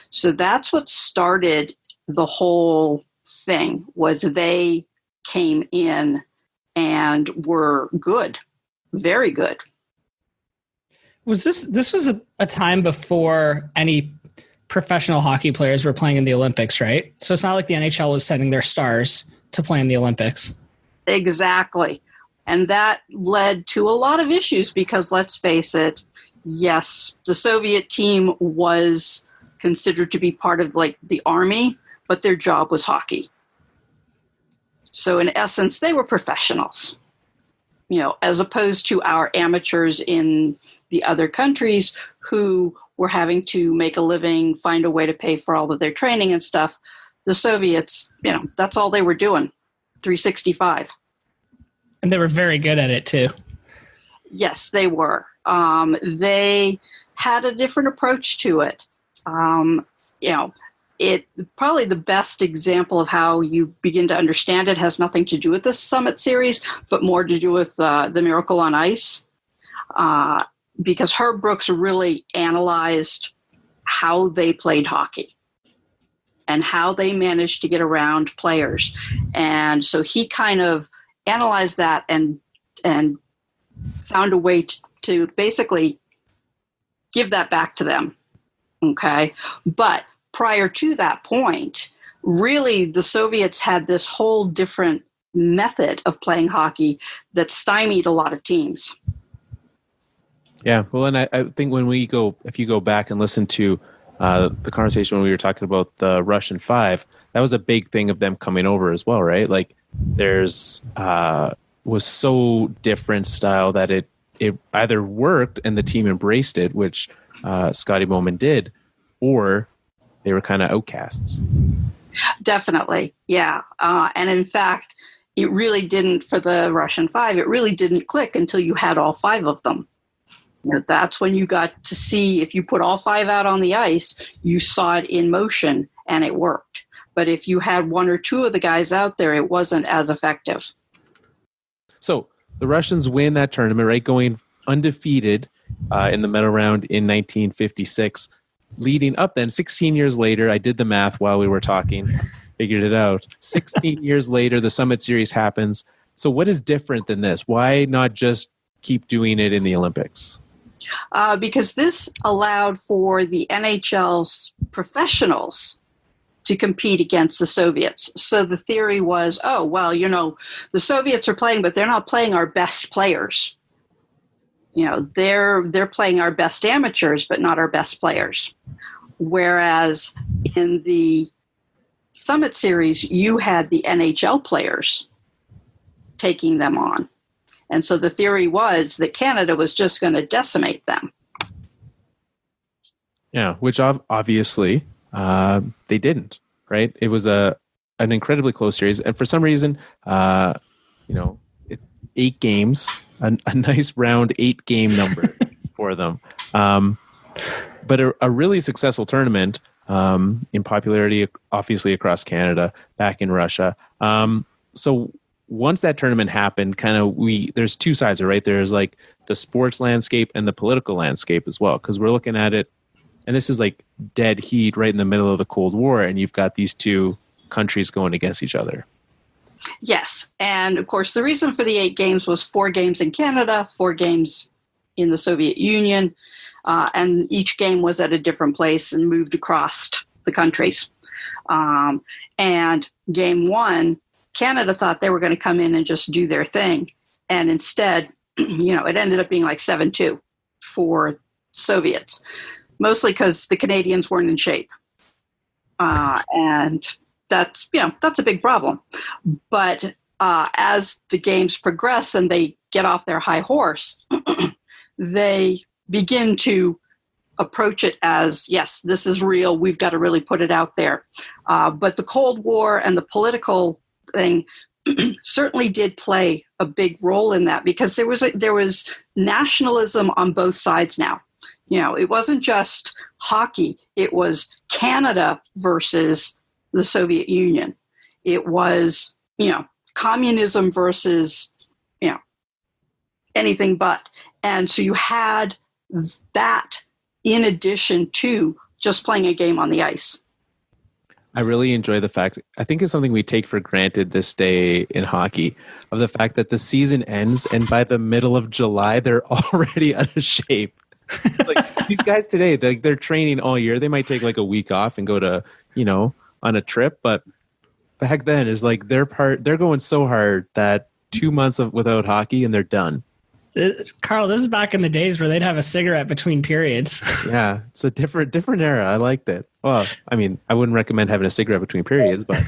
So that's what started the whole thing, was they came in and were good, very good. Was this was a time before any professional hockey players were playing in the Olympics, right? So it's not like the NHL was sending their stars to play in the Olympics. Exactly. And that led to a lot of issues because, let's face it, yes, the Soviet team was considered to be part of like the army, but their job was hockey. So in essence, they were professionals, as opposed to our amateurs in the other countries who were having to make a living, find a way to pay for all of their training and stuff. The Soviets, that's all they were doing. 365. And they were very good at it too. Yes, they were. They had a different approach to it. It probably the best example of how you begin to understand it has nothing to do with this Summit Series, but more to do with the Miracle on Ice, because Herb Brooks really analyzed how they played hockey and how they managed to get around players. And so he kind of analyzed that and found a way to basically give that back to them. Okay. But prior to that point, really the Soviets had this whole different method of playing hockey that stymied a lot of teams. Yeah. Well, and I think if you go back and listen to the conversation when we were talking about the Russian Five, that was a big thing of them coming over as well, right? Like there's was so different style that it either worked and the team embraced it, which Scotty Bowman did, or they were kind of outcasts. Definitely, yeah. And in fact, it really didn't, for the Russian Five, it really didn't click until you had all five of them. That's when you got to see, if you put all five out on the ice, you saw it in motion and it worked. But if you had one or two of the guys out there, it wasn't as effective. So the Russians win that tournament, right? Going undefeated in the medal round in 1956. Leading up then, 16 years later, I did the math while we were talking, figured it out. 16 years later, the Summit Series happens. So what is different than this? Why not just keep doing it in the Olympics? Because this allowed for the NHL's professionals to compete against the Soviets. So the theory was, the Soviets are playing, but they're not playing our best players. They're playing our best amateurs, but not our best players. Whereas in the Summit Series, you had the NHL players taking them on. And so the theory was that Canada was just going to decimate them. Yeah, which obviously they didn't, right? It was an incredibly close series. And for some reason, 8 games, a nice round 8-game number for them. But a really successful tournament in popularity, obviously, across Canada, back in Russia. So once that tournament happened, there's two sides, right? There's like the sports landscape and the political landscape as well, because we're looking at it, and this is like dead heat right in the middle of the Cold War, and you've got these two countries going against each other. Yes. And of course, the reason for the 8 games was 4 games in Canada, 4 games in the Soviet Union, and each game was at a different place and moved across the countries. And game 1, Canada thought they were going to come in and just do their thing. And instead, it ended up being like 7-2 for Soviets, mostly because the Canadians weren't in shape. And that's a big problem. But as the games progress and they get off their high horse, they begin to approach it as, yes, this is real. We've got to really put it out there. But the Cold War and the political thing certainly did play a big role in that, because there was nationalism on both sides now. It wasn't just hockey. It was Canada versus the Soviet Union. It was, communism versus, anything but. And so you had that in addition to just playing a game on the ice. I really enjoy the fact, I think it's something we take for granted this day in hockey, of the fact that the season ends and by the middle of July, they're already out of shape. Like these guys today, they're training all year. They might take like a week off and go to, on a trip. But back then it's like they're going so hard that 2 months without hockey and they're done. Carl, this is back in the days where they'd have a cigarette between periods. Yeah, it's a different era. I liked it. Well, I mean, I wouldn't recommend having a cigarette between periods, but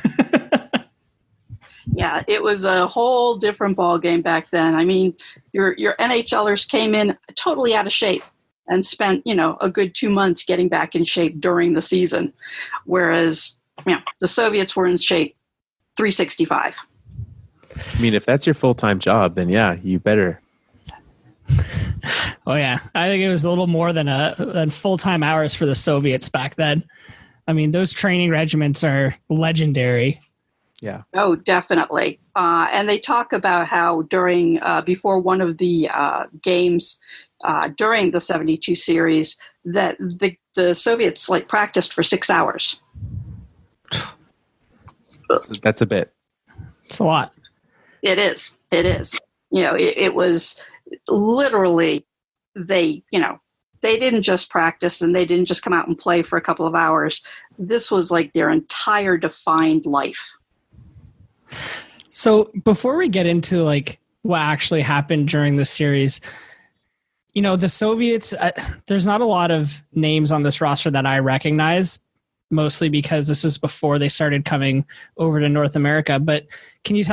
yeah, it was a whole different ball game back then. I mean, your NHL'ers came in totally out of shape and spent, a good 2 months getting back in shape during the season, whereas, the Soviets were in shape 365. I mean, if that's your full-time job, then yeah, you better. Oh yeah, I think it was a little more than full-time hours for the Soviets back then. I mean, those training regiments are legendary. Yeah. Oh, definitely. And they talk about how during before one of the games during the 72 series that the Soviets practiced for 6 hours. That's a bit. It's a lot. It is. It was literally they didn't just practice and they didn't just come out and play for a couple of hours. This was like their entire defined life. So before we get into what actually happened during the series, the Soviets, there's not a lot of names on this roster that I recognize, mostly because this is before they started coming over to North America. But can you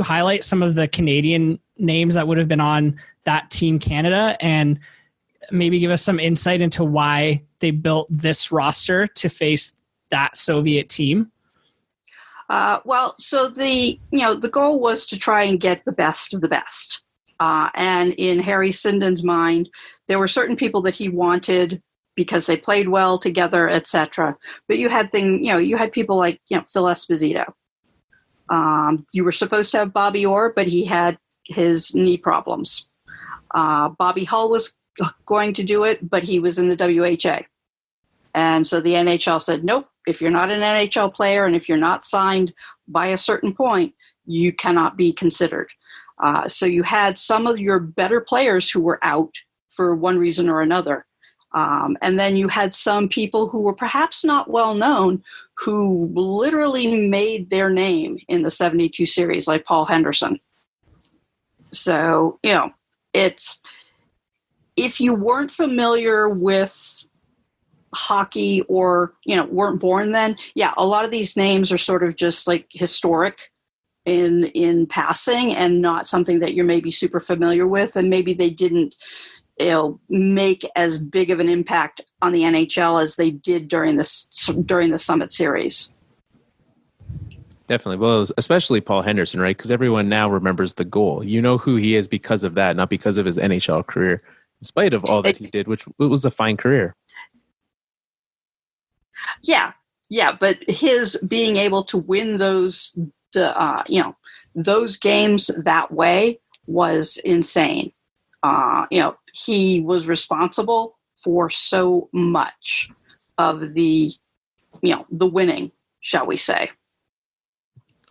highlight some of the Canadian names that would have been on that Team Canada and maybe give us some insight into why they built this roster to face that Soviet team? So the goal was to try and get the best of the best. And in Harry Sinden's mind, there were certain people that he wanted because they played well together, etc. But you had people like Phil Esposito. You were supposed to have Bobby Orr, but he had his knee problems. Bobby Hull was going to do it, but he was in the WHA. And so the NHL said, nope, if you're not an NHL player and if you're not signed by a certain point, you cannot be considered. So you had some of your better players who were out for one reason or another. And then you had some people who were perhaps not well known who literally made their name in the 72 series, like Paul Henderson. So, it's, if you weren't familiar with hockey or, weren't born then, yeah, a lot of these names are sort of just historic in passing and not something that you're maybe super familiar with. And maybe they didn't, make as big of an impact on the NHL as they did during the Summit Series. Definitely. Well, especially Paul Henderson, right? Because everyone now remembers the goal. You know who he is because of that, not because of his NHL career, in spite of all that he did, which was a fine career. Yeah, but his being able to win those games that way was insane. He was responsible for so much of the winning, shall we say.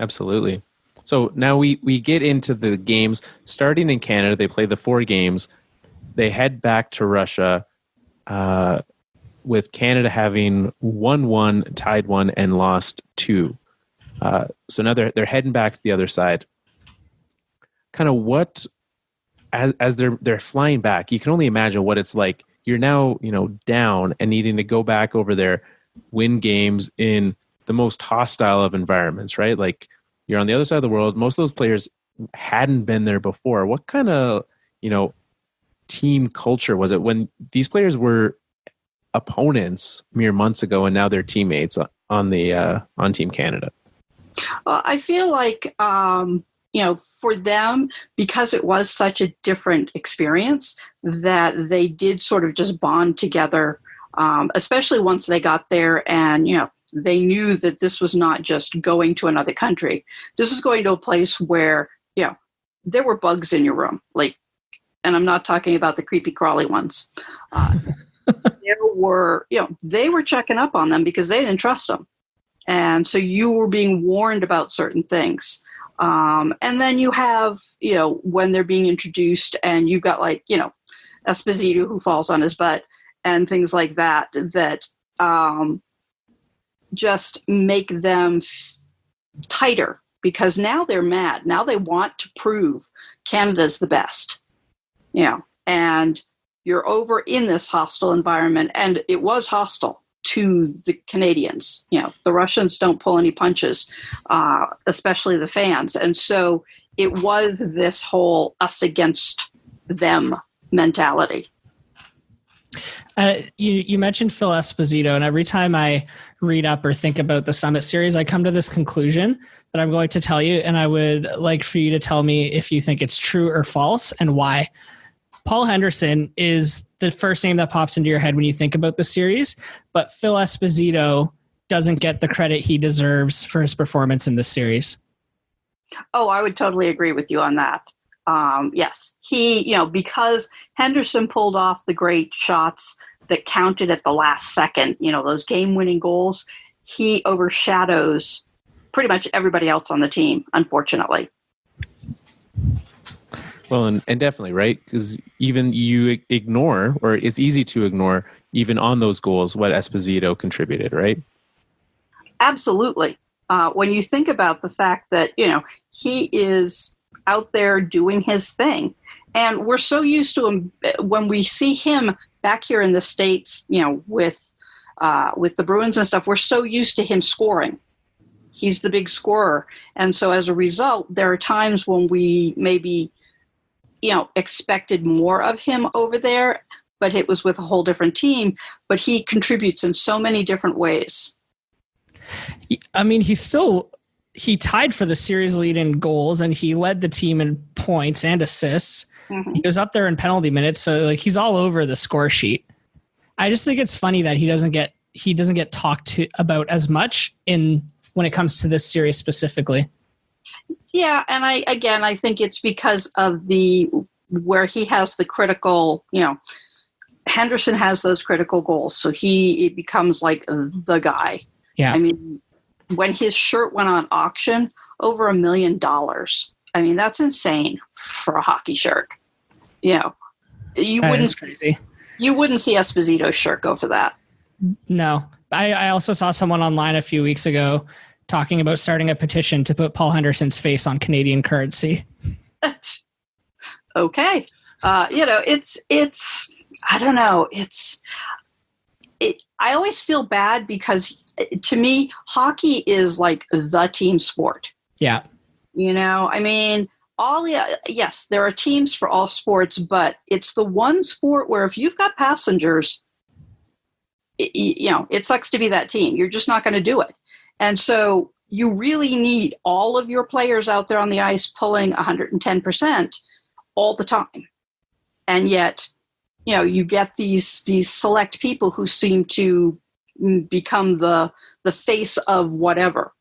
Absolutely. So now we get into the games. Starting in Canada, they play the 4 games. They head back to Russia, with Canada having won 1, tied 1, and lost 2. So now they're heading back to the other side. Kind of what, as they're flying back, you can only imagine what it's like. You're now, down and needing to go back over there, win games in the most hostile of environments, right? Like, you're on the other side of the world. Most of those players hadn't been there before. What kind of, team culture was it when these players were opponents mere months ago and now they're teammates on Team Canada? Well, I feel like, for them, because it was such a different experience, that they did sort of just bond together, especially once they got there and, they knew that this was not just going to another country. This is going to a place where, there were bugs in your room. Like, and I'm not talking about the creepy crawly ones. There were, they were checking up on them because they didn't trust them. And so you were being warned about certain things. And then you have, when they're being introduced and you've got Esposito who falls on his butt and things like that, just make them tighter because now they're mad. Now they want to prove Canada's the best, and you're over in this hostile environment, and it was hostile to the Canadians. The Russians don't pull any punches, especially the fans. And so it was this whole us against them mentality. You mentioned Phil Esposito, and every time I read up or think about the Summit Series, I come to this conclusion that I'm going to tell you, and I would like for you to tell me if you think it's true or false and why. Paul Henderson is the first name that pops into your head when you think about the series, but Phil Esposito doesn't get the credit he deserves for his performance in this series. Oh, I would totally agree with you on that. Yes, he, because Henderson pulled off the great shots that counted at the last second, those game-winning goals, he overshadows pretty much everybody else on the team, unfortunately. Well, and definitely, right? Because even you ignore, or it's easy to ignore, even on those goals, what Esposito contributed, right? Absolutely. When you think about the fact that, he is out there doing his thing. And we're so used to him when we see him back here in the States, with the Bruins and stuff, we're so used to him scoring. He's the big scorer. And so as a result, there are times when we maybe, expected more of him over there, but it was with a whole different team. But he contributes in so many different ways. I mean, he tied for the series lead in goals, and he led the team in points and assists. Mm-hmm. He was up there in penalty minutes, so he's all over the score sheet. I just think it's funny that he doesn't get talked about as much when it comes to this series specifically. Yeah, and I think it's because of where he has the critical, Henderson has those critical goals, so it becomes like the guy. Yeah. I mean, when his shirt went on auction, over $1 million. I mean, that's insane for a hockey shirt. That is crazy. You wouldn't see Esposito's shirt go for that. No. I also saw someone online a few weeks ago talking about starting a petition to put Paul Henderson's face on Canadian currency. That's okay. It's I don't know. I always feel bad because to me, hockey is like the team sport. Yeah. I mean, yes, there are teams for all sports, but it's the one sport where if you've got passengers, it sucks to be that team. You're just not going to do it. And so you really need all of your players out there on the ice pulling 110% all the time. And yet, you get these select people who seem to become the face of whatever.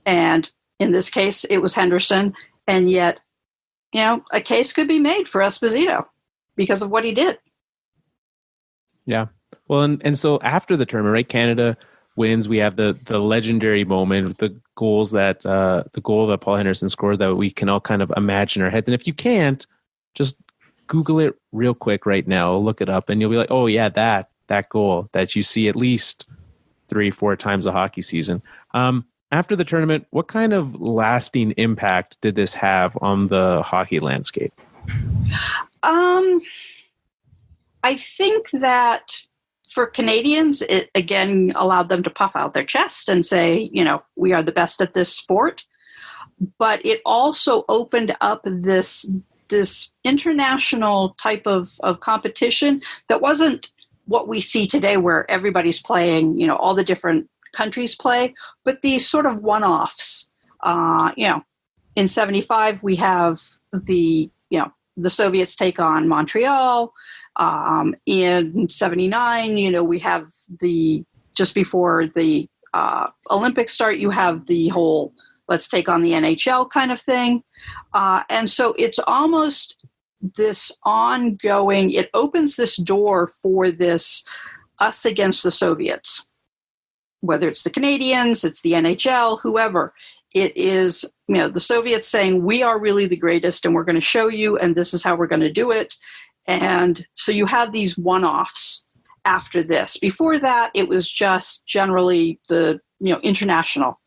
And in this case, it was Henderson. And yet, a case could be made for Esposito because of what he did. Yeah. Well, and so after the tournament, right, Canada wins. We have the legendary moment, the goal that Paul Henderson scored that we can all kind of imagine in our heads. And if you can't, just Google it real quick right now. Look it up, and you'll be like, oh yeah, that goal that you see at least 3-4 times a hockey season. After the tournament, what kind of lasting impact did this have on the hockey landscape? I think that for Canadians, it again allowed them to puff out their chest and say, we are the best at this sport. But it also opened up this international type of competition that wasn't what we see today, where everybody's playing, all the different countries play, but these sort of one-offs. In 75, we have the Soviets take on Montreal. In 79, we have just before the Olympics start, you have the whole let's take on the NHL kind of thing. And so it's almost this ongoing, it opens this door for this us against the Soviets, whether it's the Canadians, it's the NHL, whoever. It is, the Soviets saying, we are really the greatest and we're going to show you, and this is how we're going to do it. And so you have these one-offs after this. Before that, it was just generally the, international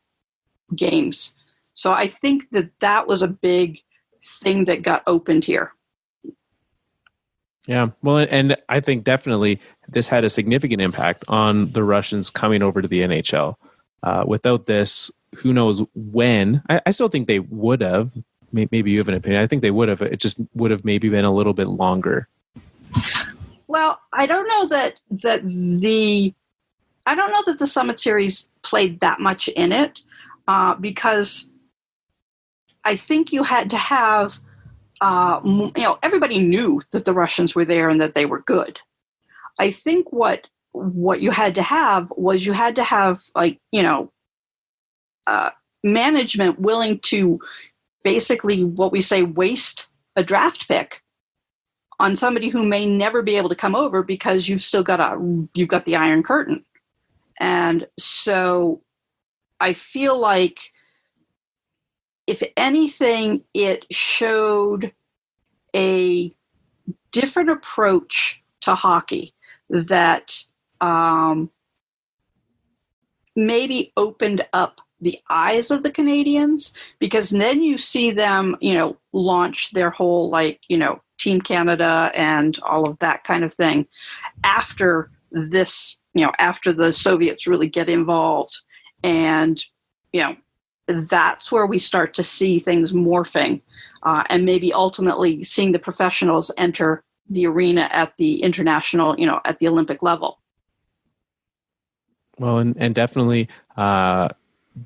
games. So I think that was a big thing that got opened here. Yeah, well, and I think definitely this had a significant impact on the Russians coming over to the NHL. Without this, who knows when? I still think they would have. Maybe you have an opinion. I think they would have. It just would have maybe been a little bit longer. Well, I don't know that the Summit Series played that much in it, because I think you had to have, everybody knew that the Russians were there and that they were good. I think what you had to have was management willing to basically, what we say, waste a draft pick on somebody who may never be able to come over because you've got the Iron Curtain. And so I feel like, if anything, it showed a different approach to hockey that maybe opened up the eyes of the Canadians, because then you see them, launch their whole, Team Canada and all of that kind of thing after this, after the Soviets really get involved. And, that's where we start to see things morphing, and maybe ultimately seeing the professionals enter the arena at the international, at the Olympic level. Well, and definitely the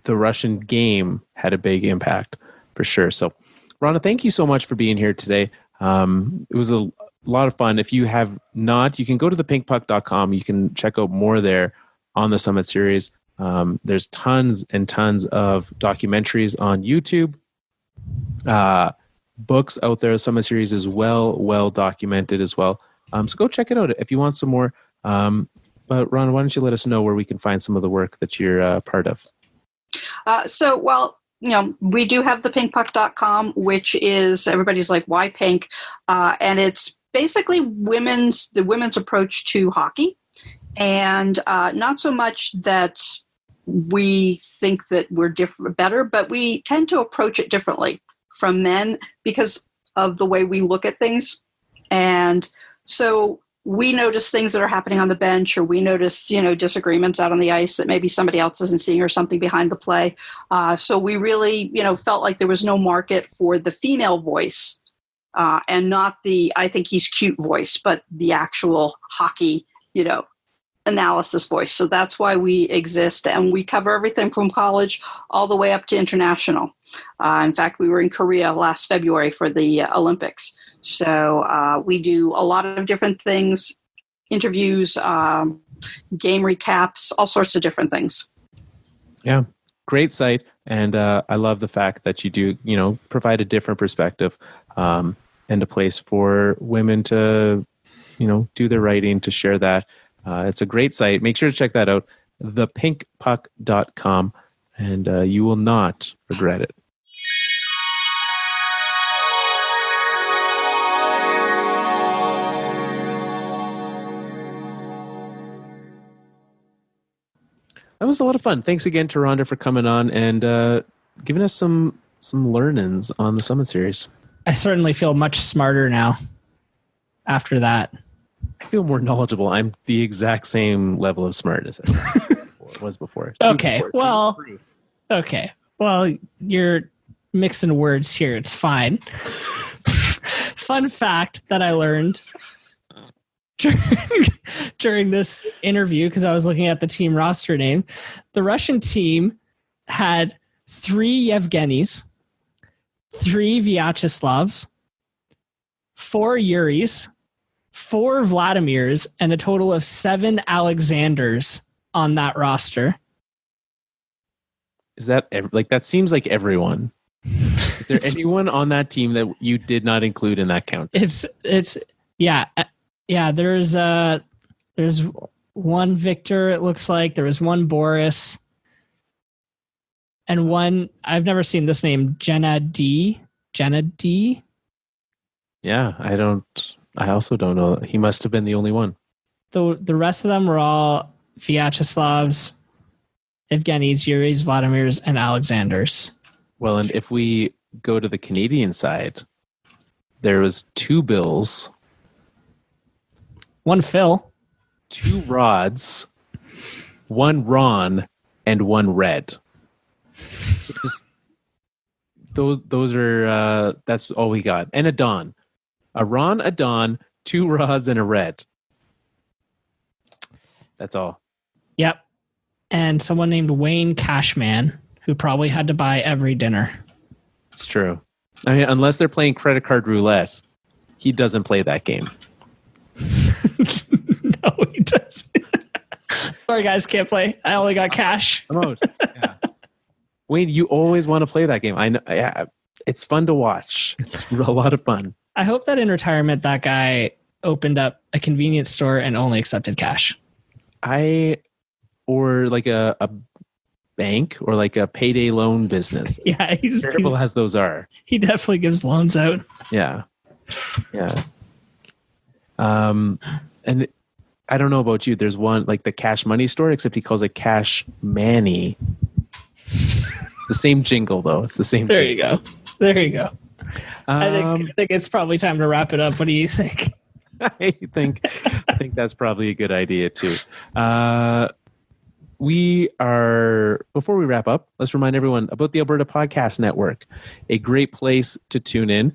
Russian game had a big impact for sure. So, Rhonda, thank you so much for being here today. It was a lot of fun. If you have not, you can go to thepinkpuck.com. You can check out more there on the Summit Series. There's tons and tons of documentaries on YouTube. Books out there. Summit Series is well documented as well. So go check it out if you want some more. But Ron, why don't you let us know where we can find some of the work that you're part of? We do have the pinkpuck.com, which is, everybody's like, why pink? And it's basically the women's approach to hockey. And not so much that we think that we're better, but we tend to approach it differently from men because of the way we look at things. And so we notice things that are happening on the bench, or we notice, disagreements out on the ice that maybe somebody else isn't seeing, or something behind the play. So we really, felt like there was no market for the female voice, and not the, I think he's cute voice, but the actual hockey, analysis voice. So that's why we exist, and we cover everything from college all the way up to international. In fact, we were in Korea last February for the Olympics. So we do a lot of different things, interviews, game recaps, all sorts of different things. Yeah, great site. And I love the fact that you do, provide a different perspective, and a place for women to, do their writing, to share that. It's a great site. Make sure to check that out. thepinkpuck.com, and you will not regret it. That was a lot of fun. Thanks again to Rhonda for coming on and giving us some learnings on the Summit Series. I certainly feel much smarter now after that. I feel more knowledgeable. I'm the exact same level of smartness as I was before. Okay, well, you're mixing words here. It's fine. Fun fact that I learned during this interview, because I was looking at the team roster name, the Russian team had 3 Yevgenis, 3 Vyacheslavs, 4 Yuris, 4 Vladimirs, and a total of 7 Alexanders on that roster. Is that that seems like everyone? Is there anyone on that team that you did not include in that count? It's yeah. There's one Victor. It looks like there was one Boris, and one I've never seen this name, Jenna D. Yeah, I also don't know. He must have been the only one. The rest of them were all Vyacheslavs, Evgenis, Yuris, Vladimirs, and Alexanders. Well, and if we go to the Canadian side, there was 2 Bills, 1 Phil, 2 Rods, 1 Ron, and 1 Red. Those are that's all we got. And a Don. A Ron, a Don, 2 Rods, and a Red. That's all. Yep. And someone named Wayne Cashman, who probably had to buy every dinner. It's true. I mean, unless they're playing credit card roulette, he doesn't play that game. No, he doesn't. Sorry, guys, can't play. I only got cash. I'm out. Yeah. Wayne, you always want to play that game. I know. Yeah, it's fun to watch. It's a lot of fun. I hope that in retirement, that guy opened up a convenience store and only accepted cash. Or like a bank or like a payday loan business. Yeah, he's terrible as those are. He definitely gives loans out. Yeah. And I don't know about you. There's one like the Cash Money store, except he calls it Cash Manny. The same jingle though. It's the same. There you go. I think it's probably time to wrap it up. What do you think? I think that's probably a good idea too. Before we wrap up, let's remind everyone about the Alberta Podcast Network, a great place to tune in.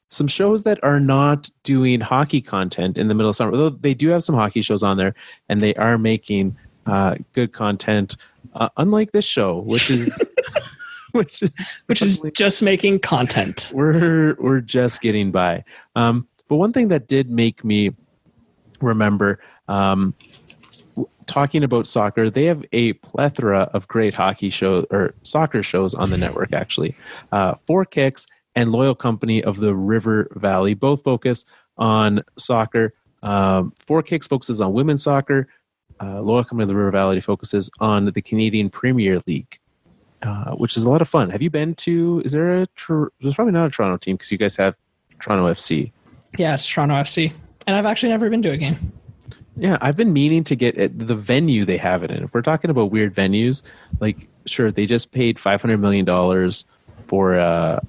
Some shows that are not doing hockey content in the middle of summer, although they do have some hockey shows on there, and they are making good content, unlike this show, which is just making content. We're just getting by. But one thing that did make me remember, talking about soccer, they have a plethora of great hockey shows or soccer shows on the network, actually. 4 Kicks and Loyal Company of the River Valley both focus on soccer. 4 Kicks focuses on women's soccer. Loyal Company of the River Valley focuses on the Canadian Premier League, which is a lot of fun. Have you been to, there's probably not a Toronto team because you guys have Toronto FC. Yeah, it's Toronto FC. And I've actually never been to a game. Yeah, I've been meaning to get the venue they have it in. If we're talking about weird venues, like, sure, they just paid $500 million for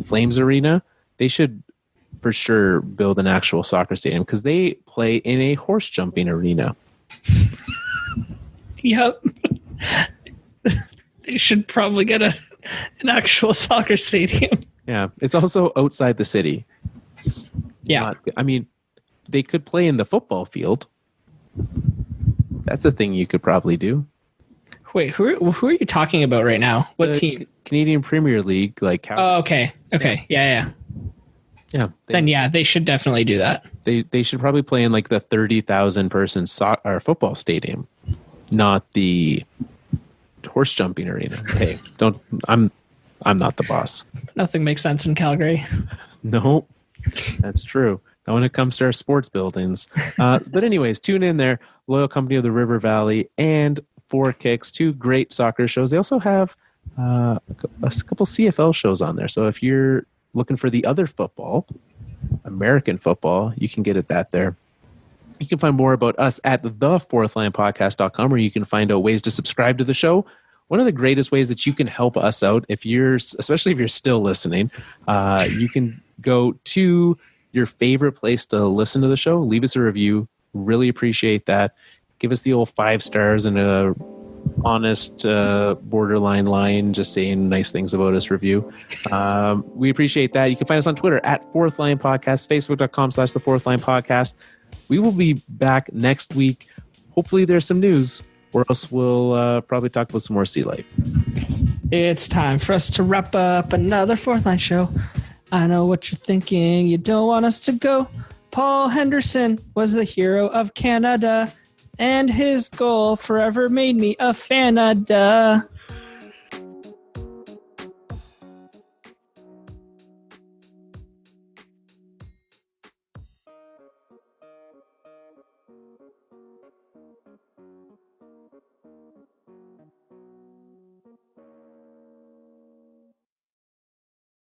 Flames Arena. They should for sure build an actual soccer stadium because they play in a horse jumping arena. Yep. They should probably get an actual soccer stadium. Yeah, it's also outside the city. I mean, they could play in the football field. That's a thing you could probably do. Wait, who are you talking about right now? What team? Canadian Premier League, like. Oh, okay. Yeah. They should definitely do that. They should probably play in like the 30,000 person football stadium, not the horse jumping arena. Hey, I'm not the boss. Nothing makes sense in Calgary. No, that's true. Not when it comes to our sports buildings. But anyways, tune in there. Loyal Company of the River Valley and Four Kicks, 2 great soccer shows. They also have a couple CFL shows on there. So if you're looking for the other football, American football, you can get it there. You can find more about us at thefourthlinepodcast.com, where you can find out ways to subscribe to the show. One of the greatest ways that you can help us out, especially if you're still listening, you can go to your favorite place to listen to the show. Leave us a review. Really appreciate that. Give us the old 5 stars and a honest borderline line just saying nice things about us review. We appreciate that. You can find us on Twitter at Fourth Line Podcast, Facebook.com/The Fourth Line Podcast. We will be back next week. Hopefully there's some news, or else we'll probably talk about some more sea life. It's time for us to wrap up another Fourth Line show. I know what you're thinking. You don't want us to go. Paul Henderson was the hero of Canada, and his goal forever made me a fan-ada.